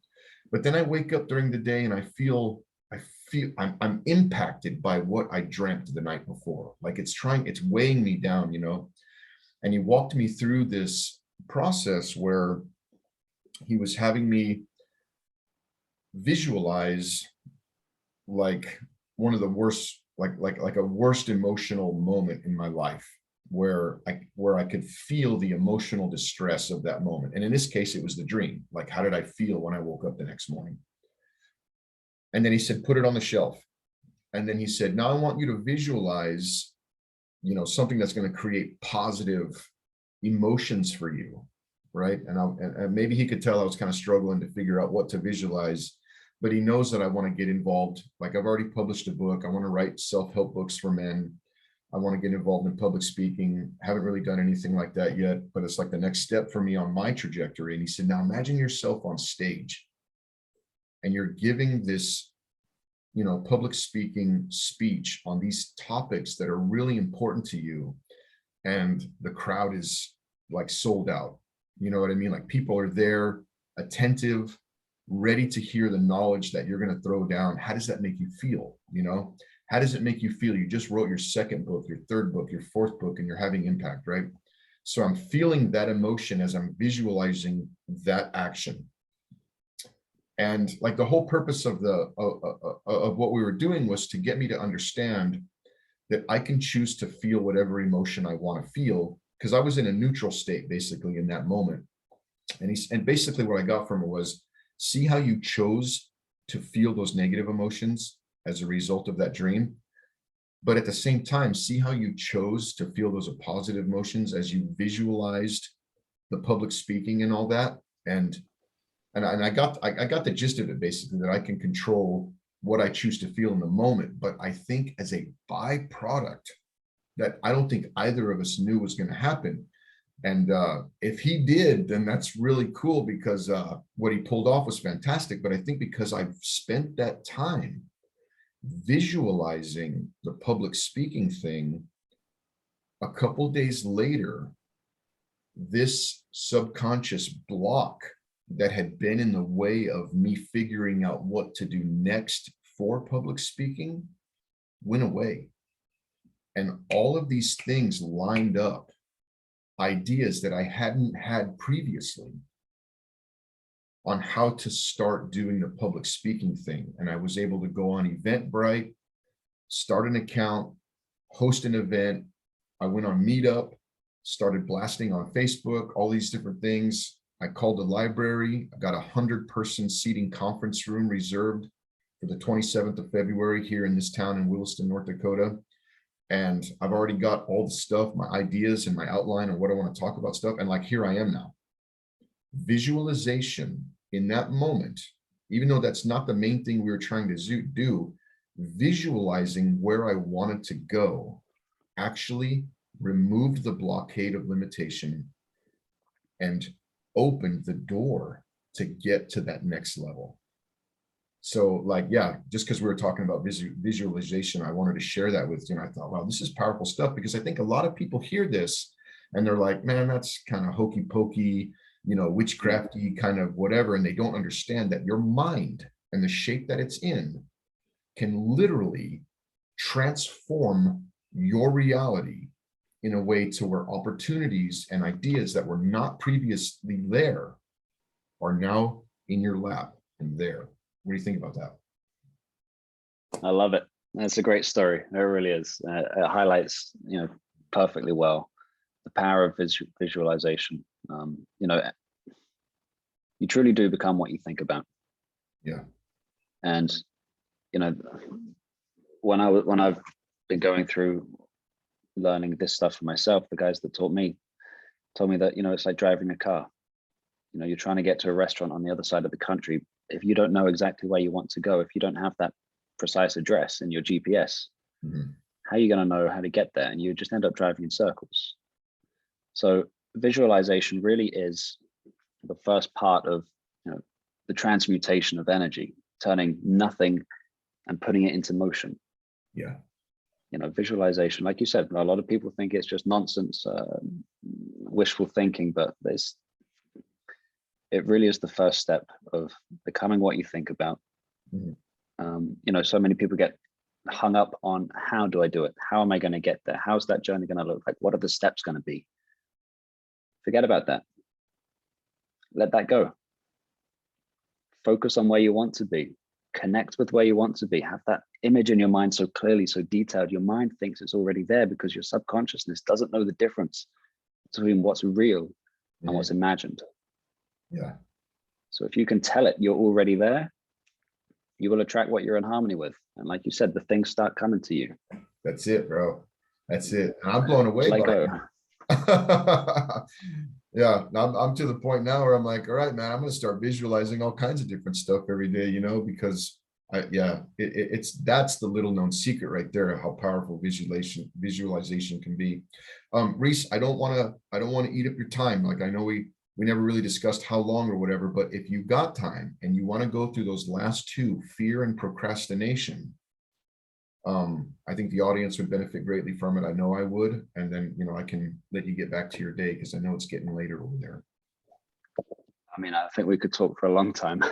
But then I wake up during the day and I feel I'm impacted by what I dreamt the night before. Like it's weighing me down, And he walked me through this process where he was having me visualize like one of the worst, like a worst emotional moment in my life where I could feel the emotional distress of that moment. And in this case, it was the dream. Like, how did I feel when I woke up the next morning? And then he said, put it on the shelf. And then he said, now I want you to visualize, something that's going to create positive emotions for you. Right. And maybe he could tell I was kind of struggling to figure out what to visualize, but he knows that I want to get involved. Like I've already published a book. I want to write self-help books for men. I want to get involved in public speaking. Haven't really done anything like that yet, but it's like the next step for me on my trajectory. And he said, now imagine yourself on stage and you're giving this, public speaking speech on these topics that are really important to you. And the crowd is like sold out. You know what I mean? Like people are there, attentive, ready to hear the knowledge that you're going to throw down. How does that make you feel? How does it make you feel? You just wrote your second book, your third book, your fourth book, and you're having impact, right? So I'm feeling that emotion as I'm visualizing that action. And like the whole purpose of what we were doing was to get me to understand that I can choose to feel whatever emotion I want to feel, because I was in a neutral state basically in that moment. And basically what I got from it was, see how you chose to feel those negative emotions as a result of that dream. But at the same time, see how you chose to feel those positive emotions as you visualized the public speaking and all that. And I got the gist of it basically, that I can control what I choose to feel in the moment. But I think as a byproduct that I don't think either of us knew was going to happen. And if he did, then that's really cool, because what he pulled off was fantastic. But I think because I've spent that time visualizing the public speaking thing, a couple days later, this subconscious block that had been in the way of me figuring out what to do next for public speaking went away. And all of these things lined up, ideas that I hadn't had previously on how to start doing the public speaking thing. And I was able to go on Eventbrite, start an account, host an event. I went on Meetup, started blasting on Facebook, all these different things. I called the library. I got a 100-person seating conference room reserved for the 27th of February here in this town in Williston, North Dakota. And I've already got all the stuff, my ideas and my outline of what I want to talk about stuff. And like, here I am now. Visualization in that moment, even though that's not the main thing we were trying to do, visualizing where I wanted to go actually removed the blockade of limitation and opened the door to get to that next level. So like, yeah, just because we were talking about visualization, I wanted to share that with you. And I thought, wow, this is powerful stuff, because I think a lot of people hear this and they're like, man, that's kind of hokey pokey, witchcrafty kind of whatever. And they don't understand that your mind and the shape that it's in can literally transform your reality in a way to where opportunities and ideas that were not previously there are now in your lap and there. What do you think about that? I love it. That's a great story. It really is. It highlights, perfectly well the power of visualization. You truly do become what you think about. Yeah. And when I've been going through learning this stuff for myself, the guys that taught me told me that it's like driving a car. You're trying to get to a restaurant on the other side of the country. If you don't know exactly where you want to go, if you don't have that precise address in your GPS, how are you going to know how to get there? And you just end up driving in circles. So visualization really is the first part of the transmutation of energy, turning nothing and putting it into motion. Yeah. Visualization, like you said, a lot of people think it's just nonsense, wishful thinking, but it really is the first step of becoming what you think about. So many people get hung up on, how do I do it? How am I going to get there? How's that journey going to look like? What are the steps going to be? Forget about that. Let that go. Focus on where you want to be. Connect with where you want to be. Have that image in your mind so clearly, so detailed. Your mind thinks it's already there because your subconsciousness doesn't know the difference between what's real and what's imagined. Yeah. So if you can tell it you're already there, you will attract what you're in harmony with. And like you said, the things start coming to you. That's it, bro. That's it. And I'm blown away Let by go. it. Yeah, I'm to the point now where I'm like, all right, man, I'm going to start visualizing all kinds of different stuff every day, because that's the little known secret right there, how powerful visualization can be. Rees, I don't want to eat up your time. Like, I know we never really discussed how long or whatever, but if you got time and you want to go through those last two, fear and procrastination, I think the audience would benefit greatly from it. I know I would. And then, I can let you get back to your day, because I know it's getting later over there. I mean, I think we could talk for a long time.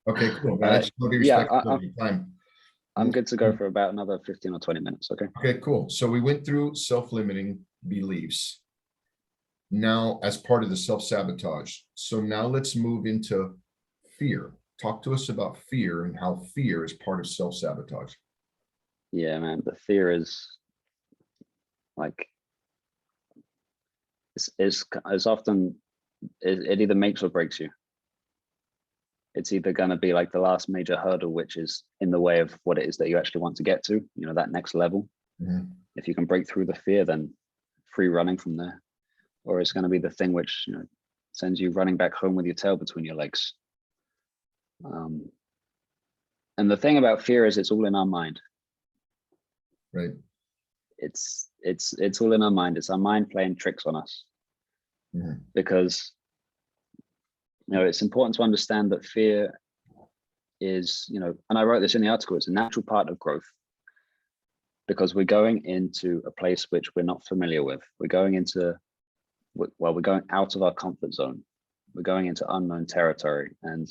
Okay, cool. I just want to be respectful of your time. I'm good to go for about another 15 or 20 minutes. Okay. Okay, cool. So we went through self-limiting beliefs now as part of the self-sabotage. So now let's move into fear. Talk to us about fear and how fear is part of self-sabotage. Yeah, man, the fear is like, it's often, it either makes or breaks you. It's either going to be like the last major hurdle, which is in the way of what it is that you actually want to get to, that next level. If you can break through the fear, then free running from there. Or it's going to be the thing which, sends you running back home with your tail between your legs. And the thing about fear is it's all in our mind. Right. It's all in our mind. It's our mind playing tricks on us. Because it's important to understand that fear is, and I wrote this in the article, it's a natural part of growth, because we're going into a place which we're not familiar with. We're going out of our comfort zone. We're going into unknown territory. And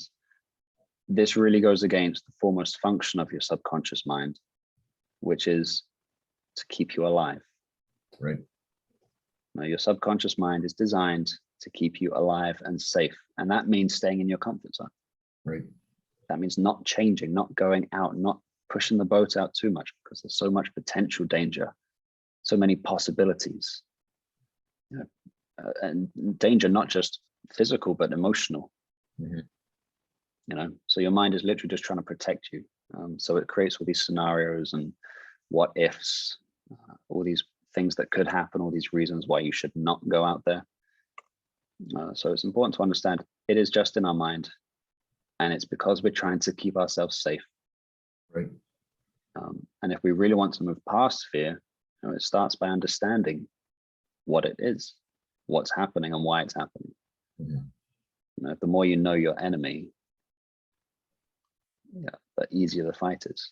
this really goes against the foremost function of your subconscious mind, which is to keep you alive. Right. Now, your subconscious mind is designed to keep you alive and safe. And that means staying in your comfort zone. Right. That means not changing, not going out, not pushing the boat out too much, because there's so much potential danger, so many possibilities. And danger, not just physical, but emotional. So your mind is literally just trying to protect you. So it creates all these scenarios and what ifs, all these things that could happen, all these reasons why you should not go out there. So it's important to understand it is just in our mind, and it's because we're trying to keep ourselves safe. Right. And if we really want to move past fear, it starts by understanding what it is, what's happening, and why it's happening. the more you know your enemy, yeah, the easier the fight is.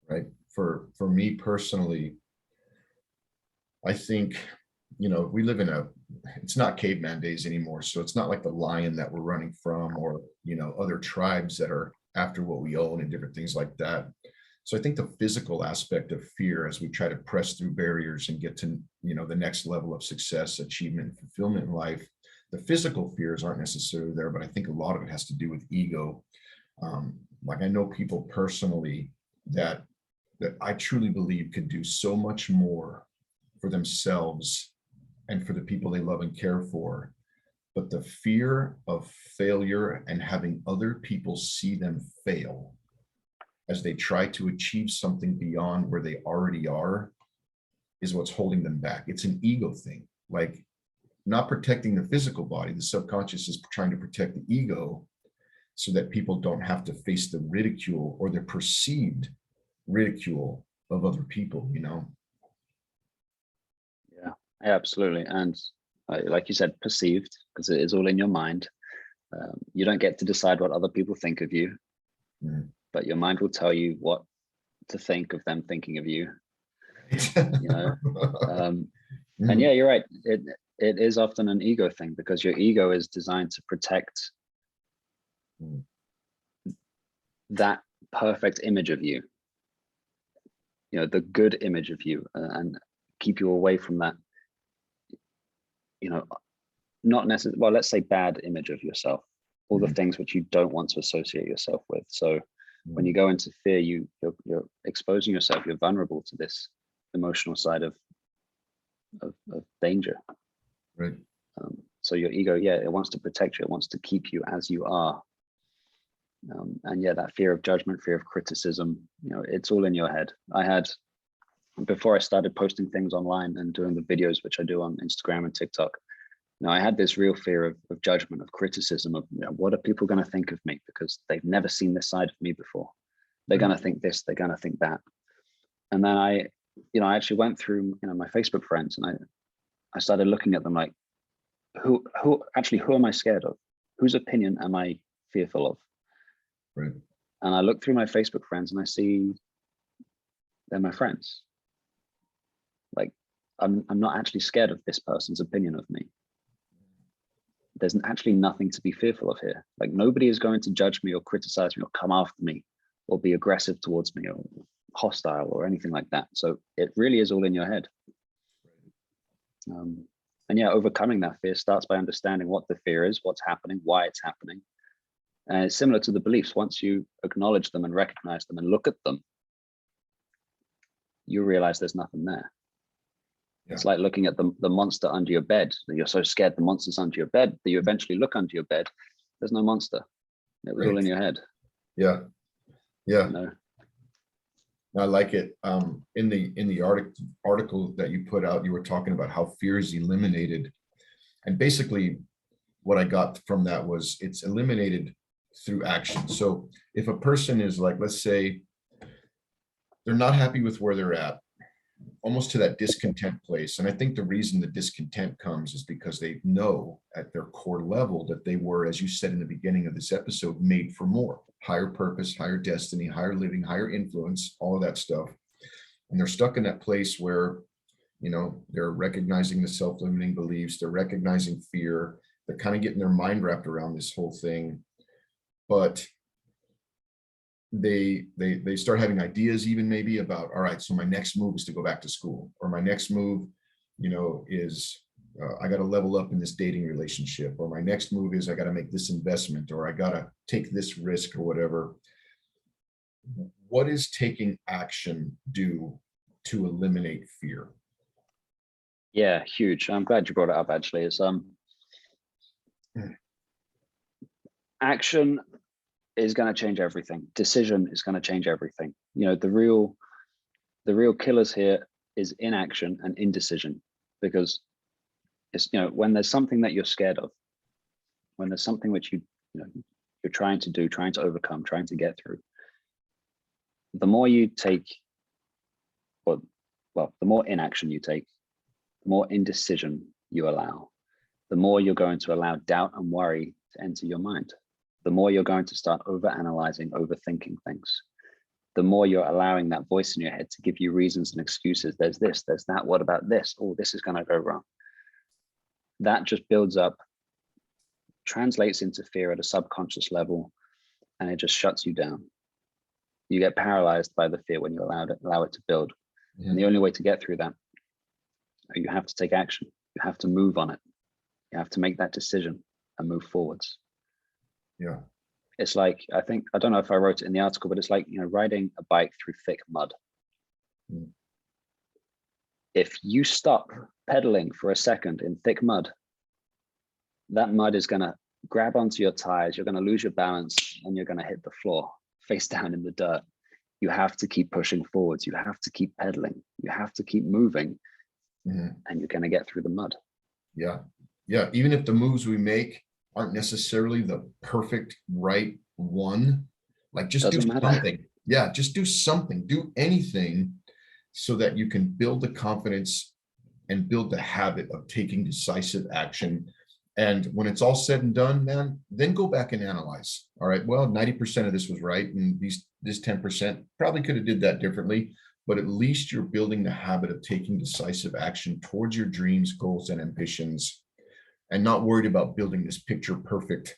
Right. For me personally, I think, we live in it's not caveman days anymore. So it's not like the lion that we're running from, or, other tribes that are after what we own and different things like that. So I think the physical aspect of fear, as we try to press through barriers and get to, the next level of success, achievement, and fulfillment in life, the physical fears aren't necessarily there, but I think a lot of it has to do with ego. Like I know people personally that I truly believe could do so much more for themselves and for the people they love and care for. But the fear of failure and having other people see them fail as they try to achieve something beyond where they already are is what's holding them back. It's an ego thing, like not protecting the physical body. The subconscious is trying to protect the ego so that people don't have to face the ridicule or the perceived ridicule of other people, Yeah, absolutely. And like you said, perceived, because it is all in your mind. You don't get to decide what other people think of you, but your mind will tell you what to think of them thinking of you. And yeah, you're right. It is often an ego thing, because your ego is designed to protect that perfect image of you, the good image of you, and keep you away from that, not necessarily, well, let's say bad image of yourself, all the things which you don't want to associate yourself with. So when you go into fear, you're exposing yourself, you're vulnerable to this emotional side of danger. Right. So your ego, yeah, it wants to protect you, it wants to keep you as you are. And yeah, that fear of judgment, fear of criticism, it's all in your head. Before I started posting things online and doing the videos, which I do on Instagram and TikTok, I had this real fear of judgment, of criticism, of what are people going to think of me, because they've never seen this side of me before. They're going to think this, they're going to think that. And then I actually went through, my Facebook friends, and I started looking at them like, who am I scared of? Whose opinion am I fearful of? Right. And I look through my Facebook friends and I see they're my friends. Like, I'm not actually scared of this person's opinion of me. There's actually nothing to be fearful of here. Like, nobody is going to judge me or criticize me or come after me or be aggressive towards me or hostile or anything like that. So it really is all in your head. And yeah, overcoming that fear starts by understanding what the fear is, what's happening, why it's happening. And it's similar to the beliefs. Once you acknowledge them and recognize them and look at them, you realize there's nothing there. Yeah. It's like looking at the monster under your bed. You're so scared the monster's under your bed that you eventually look under your bed. There's no monster. It was all in your head. Yeah. Yeah. I like it. In the article that you put out, you were talking about how fear is eliminated. And basically what I got from that was it's eliminated through action. So if a person is like, let's say they're not happy with where they're at, almost to that discontent place. And I think the reason the discontent comes is because they know at their core level that they were, as you said in the beginning of this episode, made for more, higher purpose, higher destiny, higher living, higher influence, all of that stuff. And they're stuck in that place where, they're recognizing the self-limiting beliefs, they're recognizing fear, they're kind of getting their mind wrapped around this whole thing. But they start having ideas even maybe about, all right, so my next move is to go back to school, or my next move, is I got to level up in this dating relationship, or my next move is I got to make this investment, or I got to take this risk, or whatever. What is taking action do to eliminate fear? Yeah, huge. I'm glad you brought it up. Actually, it's action is going to change everything. Decision is going to change everything. The real killers here is inaction and indecision, because it's, when there's something that you're scared of, when there's something which you're trying to do, trying to overcome, trying to get through, the more you take, the more inaction you take, the more indecision you allow, the more you're going to allow doubt and worry to enter your mind. The more you're going to start overanalyzing, overthinking things. The more you're allowing that voice in your head to give you reasons and excuses. There's this, there's that. What about this? Oh, this is going to go wrong. That just builds up, translates into fear at a subconscious level, and it just shuts you down. You get paralyzed by the fear when you allow it to build. Yeah. And the only way to get through that, you have to take action. You have to move on it. You have to make that decision and move forwards. Yeah. It's like, I don't know if I wrote it in the article, but it's like, riding a bike through thick mud. Mm. If you stop pedaling for a second in thick mud, that mud is going to grab onto your tires. You're going to lose your balance and you're going to hit the floor face down in the dirt. You have to keep pushing forwards. You have to keep pedaling. You have to keep moving, and you're going to get through the mud. Yeah. Yeah. Even if the moves we make aren't necessarily the perfect right one, like just do something. Yeah, just do something, do anything so that you can build the confidence and build the habit of taking decisive action. And when it's all said and done, man, then go back and analyze. All right, well, 90% of this was right, and this 10% probably could have did that differently, but at least you're building the habit of taking decisive action towards your dreams, goals, and ambitions, and not worried about building this picture perfect,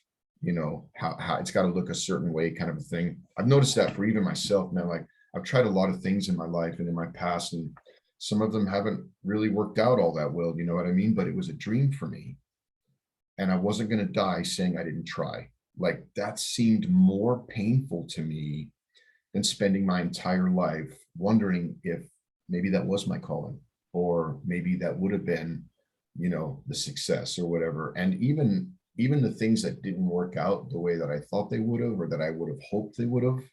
how it's got to look a certain way kind of a thing. I've noticed that for even myself, man. Like, I've tried a lot of things in my life and in my past, and some of them haven't really worked out all that well, you know what I mean? But it was a dream for me, and I wasn't going to die saying I didn't try. Like, that seemed more painful to me than spending my entire life wondering if maybe that was my calling, or maybe that would have been, the success or whatever. And even the things that didn't work out the way that I thought they would have, or that I would have hoped they would have,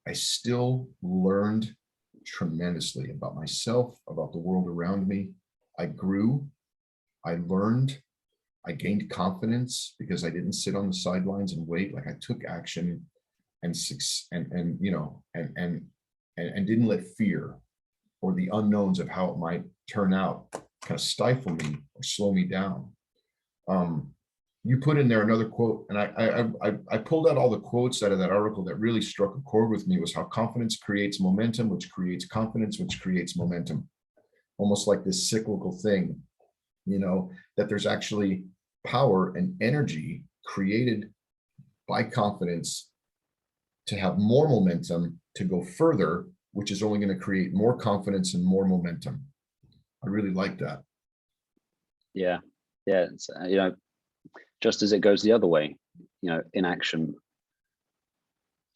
I still learned tremendously about myself, about the world around me. I grew, I learned, I gained confidence because I didn't sit on the sidelines and wait. Like, I took action and didn't let fear or the unknowns of how it might turn out kind of stifle me or slow me down. You put in there another quote, and I pulled out all the quotes out of that article that really struck a chord with me. Was how confidence creates momentum, which creates confidence, which creates momentum. Almost like this cyclical thing, that there's actually power and energy created by confidence to have more momentum to go further, which is only going to create more confidence and more momentum. I really like that. Yeah. It's, just as it goes the other way, inaction,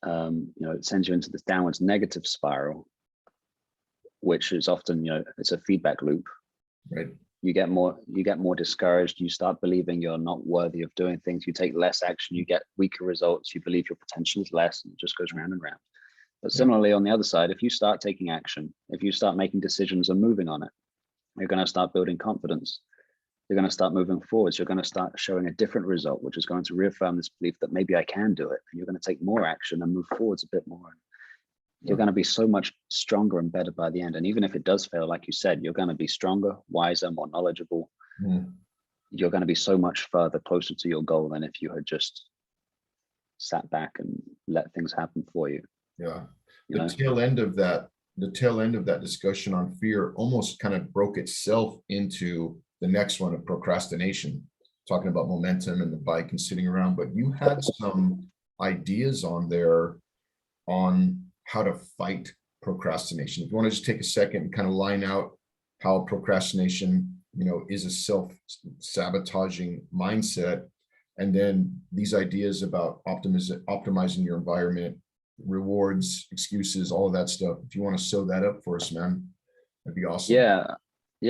it sends you into this downwards negative spiral, which is often, it's a feedback loop. Right. You get more discouraged. You start believing you're not worthy of doing things. You take less action. You get weaker results. You believe your potential is less, and it just goes round and round. But similarly, on the other side, if you start taking action, if you start making decisions and moving on it, you're going to start building confidence. You're going to start moving forwards. You're going to start showing a different result, which is going to reaffirm this belief that maybe I can do it. And you're going to take more action and move forwards a bit more. You're going to be so much stronger and better by the end. And even if it does fail, like you said, you're going to be stronger, wiser, more knowledgeable. You're going to be so much further closer to your goal than if you had just sat back and let things happen for you. Yeah. The tail end of that discussion on fear almost kind of broke itself into the next one of procrastination, talking about momentum and the bike and sitting around. But you had some ideas on there on how to fight procrastination. If you want to just take a second and kind of line out how procrastination, is a self-sabotaging mindset, and then these ideas about optimizing your environment, rewards, excuses, all of that stuff. If you want to sew that up for us, man, that'd be awesome. Yeah.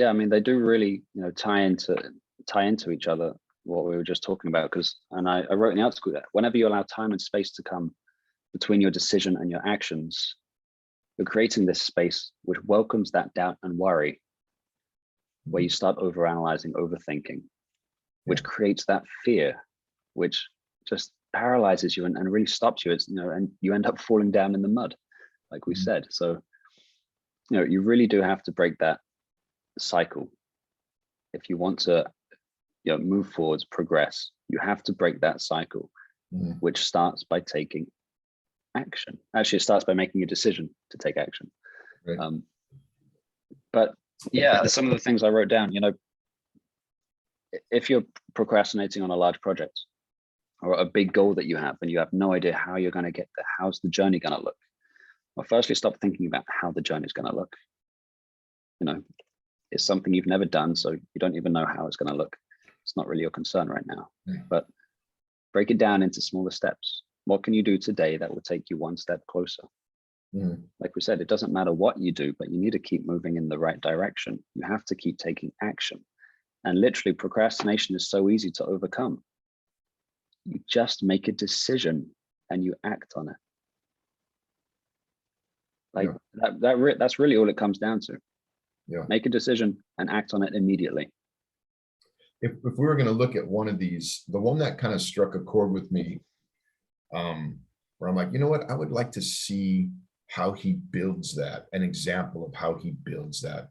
I mean, they do really, tie into each other, what we were just talking about. And I wrote in the article that whenever you allow time and space to come between your decision and your actions, you're creating this space which welcomes that doubt and worry, where you start overanalyzing, overthinking, which creates that fear, which just paralyzes you and really stops you. It's, and you end up falling down in the mud, like we said. So, you really do have to break that cycle if you want to move forwards, progress, you have to break that cycle, which starts by taking action. Actually, it starts by making a decision to take action. Right. But yeah, some of the things I wrote down, if you're procrastinating on a large project or a big goal that you have and you have no idea how you're going to get there, how's the journey going to look? Well, firstly, stop thinking about how the journey is going to look. It's something you've never done, so you don't even know how it's going to look. It's not really your concern right now, but break it down into smaller steps. What can you do today that will take you one step closer? Like we said, it doesn't matter what you do, but you need to keep moving in the right direction. You have to keep taking action. And literally, procrastination is so easy to overcome. You just make a decision and you act on it. Like that's really all it comes down to. Yeah. Make a decision and act on it immediately. If we were going to look at one of these, the one that kind of struck a chord with me, where I'm like, you know what, I would like to see how he builds that, an example of how he builds that.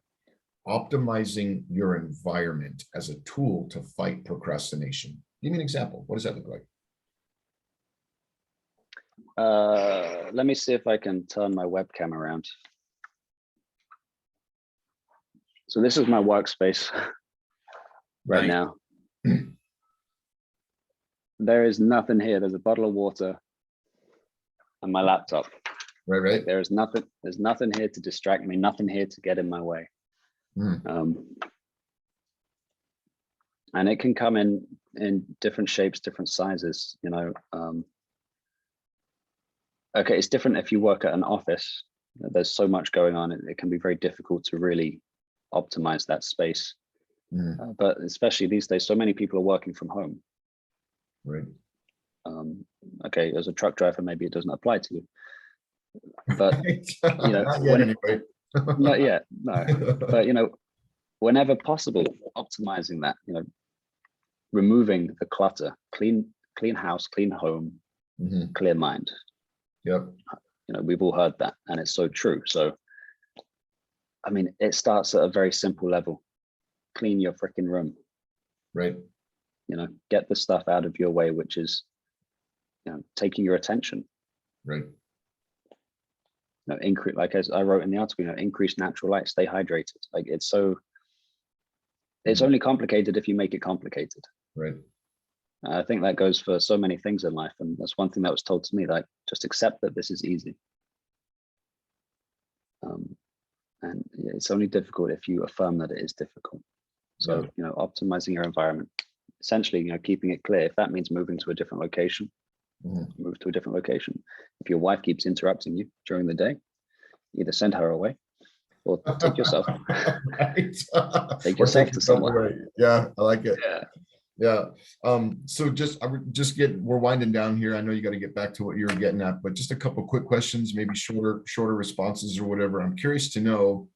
Optimizing your environment as a tool to fight procrastination. Give me an example. What does that look like? Let me see if I can turn my webcam around. So this is my workspace right now. There is nothing here. There's a bottle of water and my laptop. Right. There's nothing here to distract me, nothing here to get in my way. And it can come in different shapes, different sizes, okay, it's different if you work at an office. There's so much going on. It can be very difficult to really optimize that space. But especially these days, so many people are working from home. Right. Okay, as a truck driver, maybe it doesn't apply to you. But not yet anyway. Not yet, no. But whenever possible, optimizing that, removing the clutter, clean house, clean home, clear mind. Yep. We've all heard that, and it's so true. So, I mean, it starts at a very simple level. Clean your freaking room. Right. Get the stuff out of your way, which is, taking your attention. Right. Increase, like as I wrote in the article, increase natural light, stay hydrated. Like it's only complicated if you make it complicated. Right. I think that goes for so many things in life, and that's one thing that was told to me. Like, just accept that this is easy. And it's only difficult if you affirm that it is difficult. So, optimizing your environment, essentially, keeping it clear. If that means moving to a different location, move to a different location. If your wife keeps interrupting you during the day, either send her away or take yourself. Right. Take yourself to somewhere. Away. Yeah, I like it. Yeah. So we're winding down here. I know you got to get back to what you were getting at, but just a couple quick questions, maybe shorter responses or whatever. I'm curious to know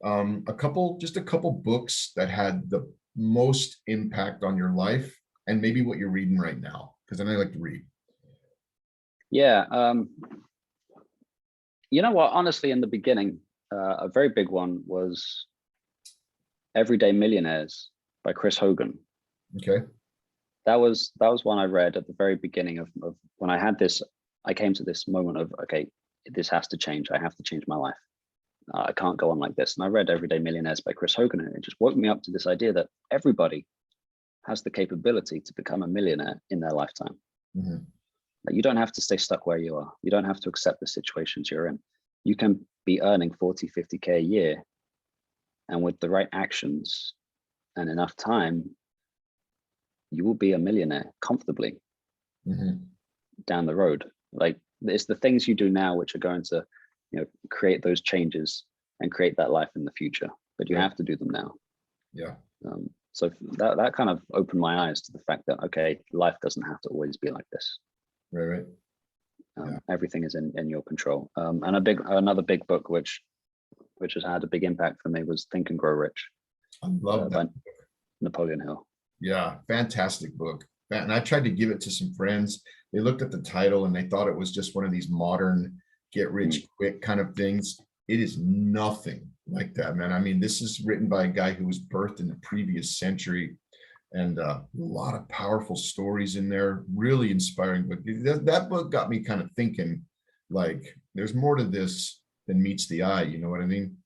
a couple books that had the most impact on your life, and maybe what you're reading right now, because I know you like to read. Yeah. You know what? Honestly, in the beginning, a very big one was Everyday Millionaires by Chris Hogan. Okay. That was one I read at the very beginning of when I came to this moment of, okay, this has to change. I have to change my life. I can't go on like this. And I read Everyday Millionaires by Chris Hogan, and it just woke me up to this idea that everybody has the capability to become a millionaire in their lifetime. Like, you don't have to stay stuck where you are. You don't have to accept the situations you're in. You can be earning 40, 50K a year, and with the right actions and enough time, you will be a millionaire comfortably down the road. Like, it's the things you do now which are going to, create those changes and create that life in the future. But you have to do them now. Yeah. So that kind of opened my eyes to the fact that, okay, life doesn't have to always be like this. Right. Everything is in your control. And another big book which has had a big impact for me was Think and Grow Rich. I love that. By Napoleon Hill. Yeah, fantastic book. And I tried to give it to some friends. They looked at the title and they thought it was just one of these modern get rich quick kind of things. It is nothing like that, man. I mean, this is written by a guy who was birthed in the previous century. and a lot of powerful stories in there, really inspiring book. That book got me kind of thinking, like, there's more to this than meets the eye, you know what I mean?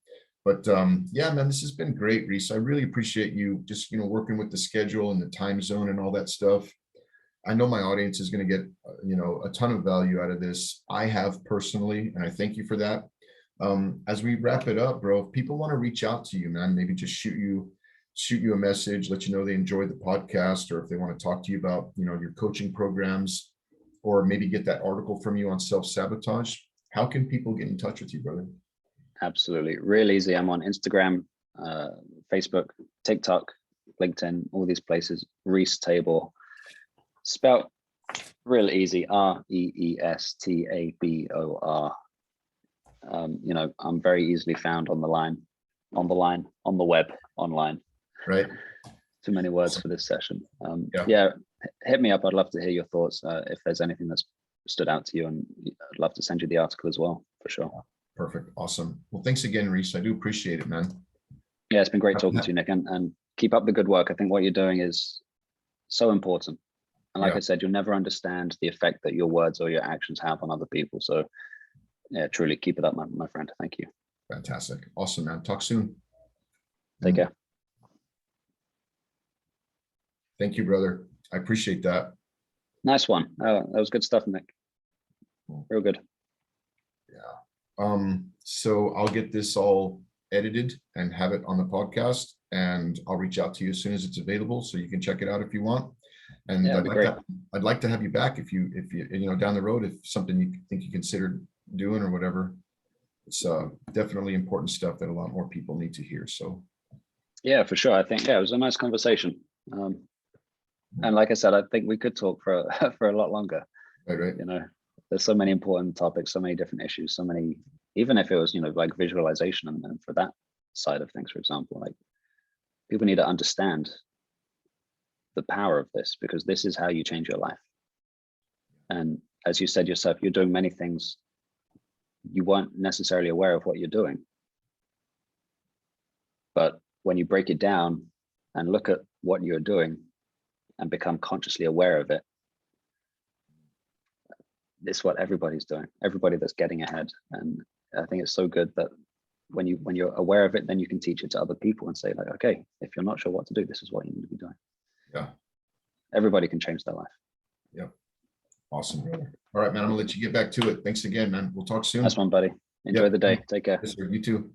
But yeah, man, this has been great, Rees. I really appreciate you just, working with the schedule and the time zone and all that stuff. I know my audience is going to get, a ton of value out of this. I have personally, and I thank you for that. As we wrap it up, bro, if people want to reach out to you, man, maybe just shoot you a message, let you know they enjoy the podcast, or if they want to talk to you about, your coaching programs, or maybe get that article from you on self-sabotage. How can people get in touch with you, brother? Absolutely. Real easy. I'm on Instagram, Facebook, TikTok, LinkedIn, all these places. Rees Tabor, spelled real easy. Reestabor. I'm very easily found on the web, online. Right. Too many words for this session. Yeah. Hit me up. I'd love to hear your thoughts. If there's anything that's stood out to you, and I'd love to send you the article as well, for sure. Perfect. Awesome. Well, thanks again, Rees. I do appreciate it, man. Yeah, it's been great talking to you, Nick, and keep up the good work. I think what you're doing is so important. And like I said, you'll never understand the effect that your words or your actions have on other people. So yeah, truly keep it up, my friend. Thank you. Fantastic. Awesome, man. Talk soon. Take care. Thank you, brother. I appreciate that. Nice one. That was good stuff, Nick. Real good. Yeah. So I'll get this all edited and have it on the podcast, and I'll reach out to you as soon as it's available, so you can check it out if you want. And Yeah, I'd like to have you back if you down the road, if something you think you considered doing or whatever. It's definitely important stuff that a lot more people need to hear. So yeah, for sure. I think it was a nice conversation. And like I said, I think we could talk for for a lot longer. Right. There's so many important topics, so many different issues, so many, even if it was, like visualization and for that side of things, for example, like people need to understand the power of this, because this is how you change your life. And as you said yourself, you're doing many things you weren't necessarily aware of what you're doing. But when you break it down and look at what you're doing and become consciously aware of it, this is what everybody's doing, everybody that's getting ahead. And I think it's so good that when you're aware of it, then you can teach it to other people and say, like, okay, if you're not sure what to do, this is what you need to be doing. Yeah. Everybody can change their life. Yep. Awesome, brother. All right, man. I'm gonna let you get back to it. Thanks again, man. We'll talk soon. That's one, buddy. Enjoy the day. Take care. Yes, sir. You too.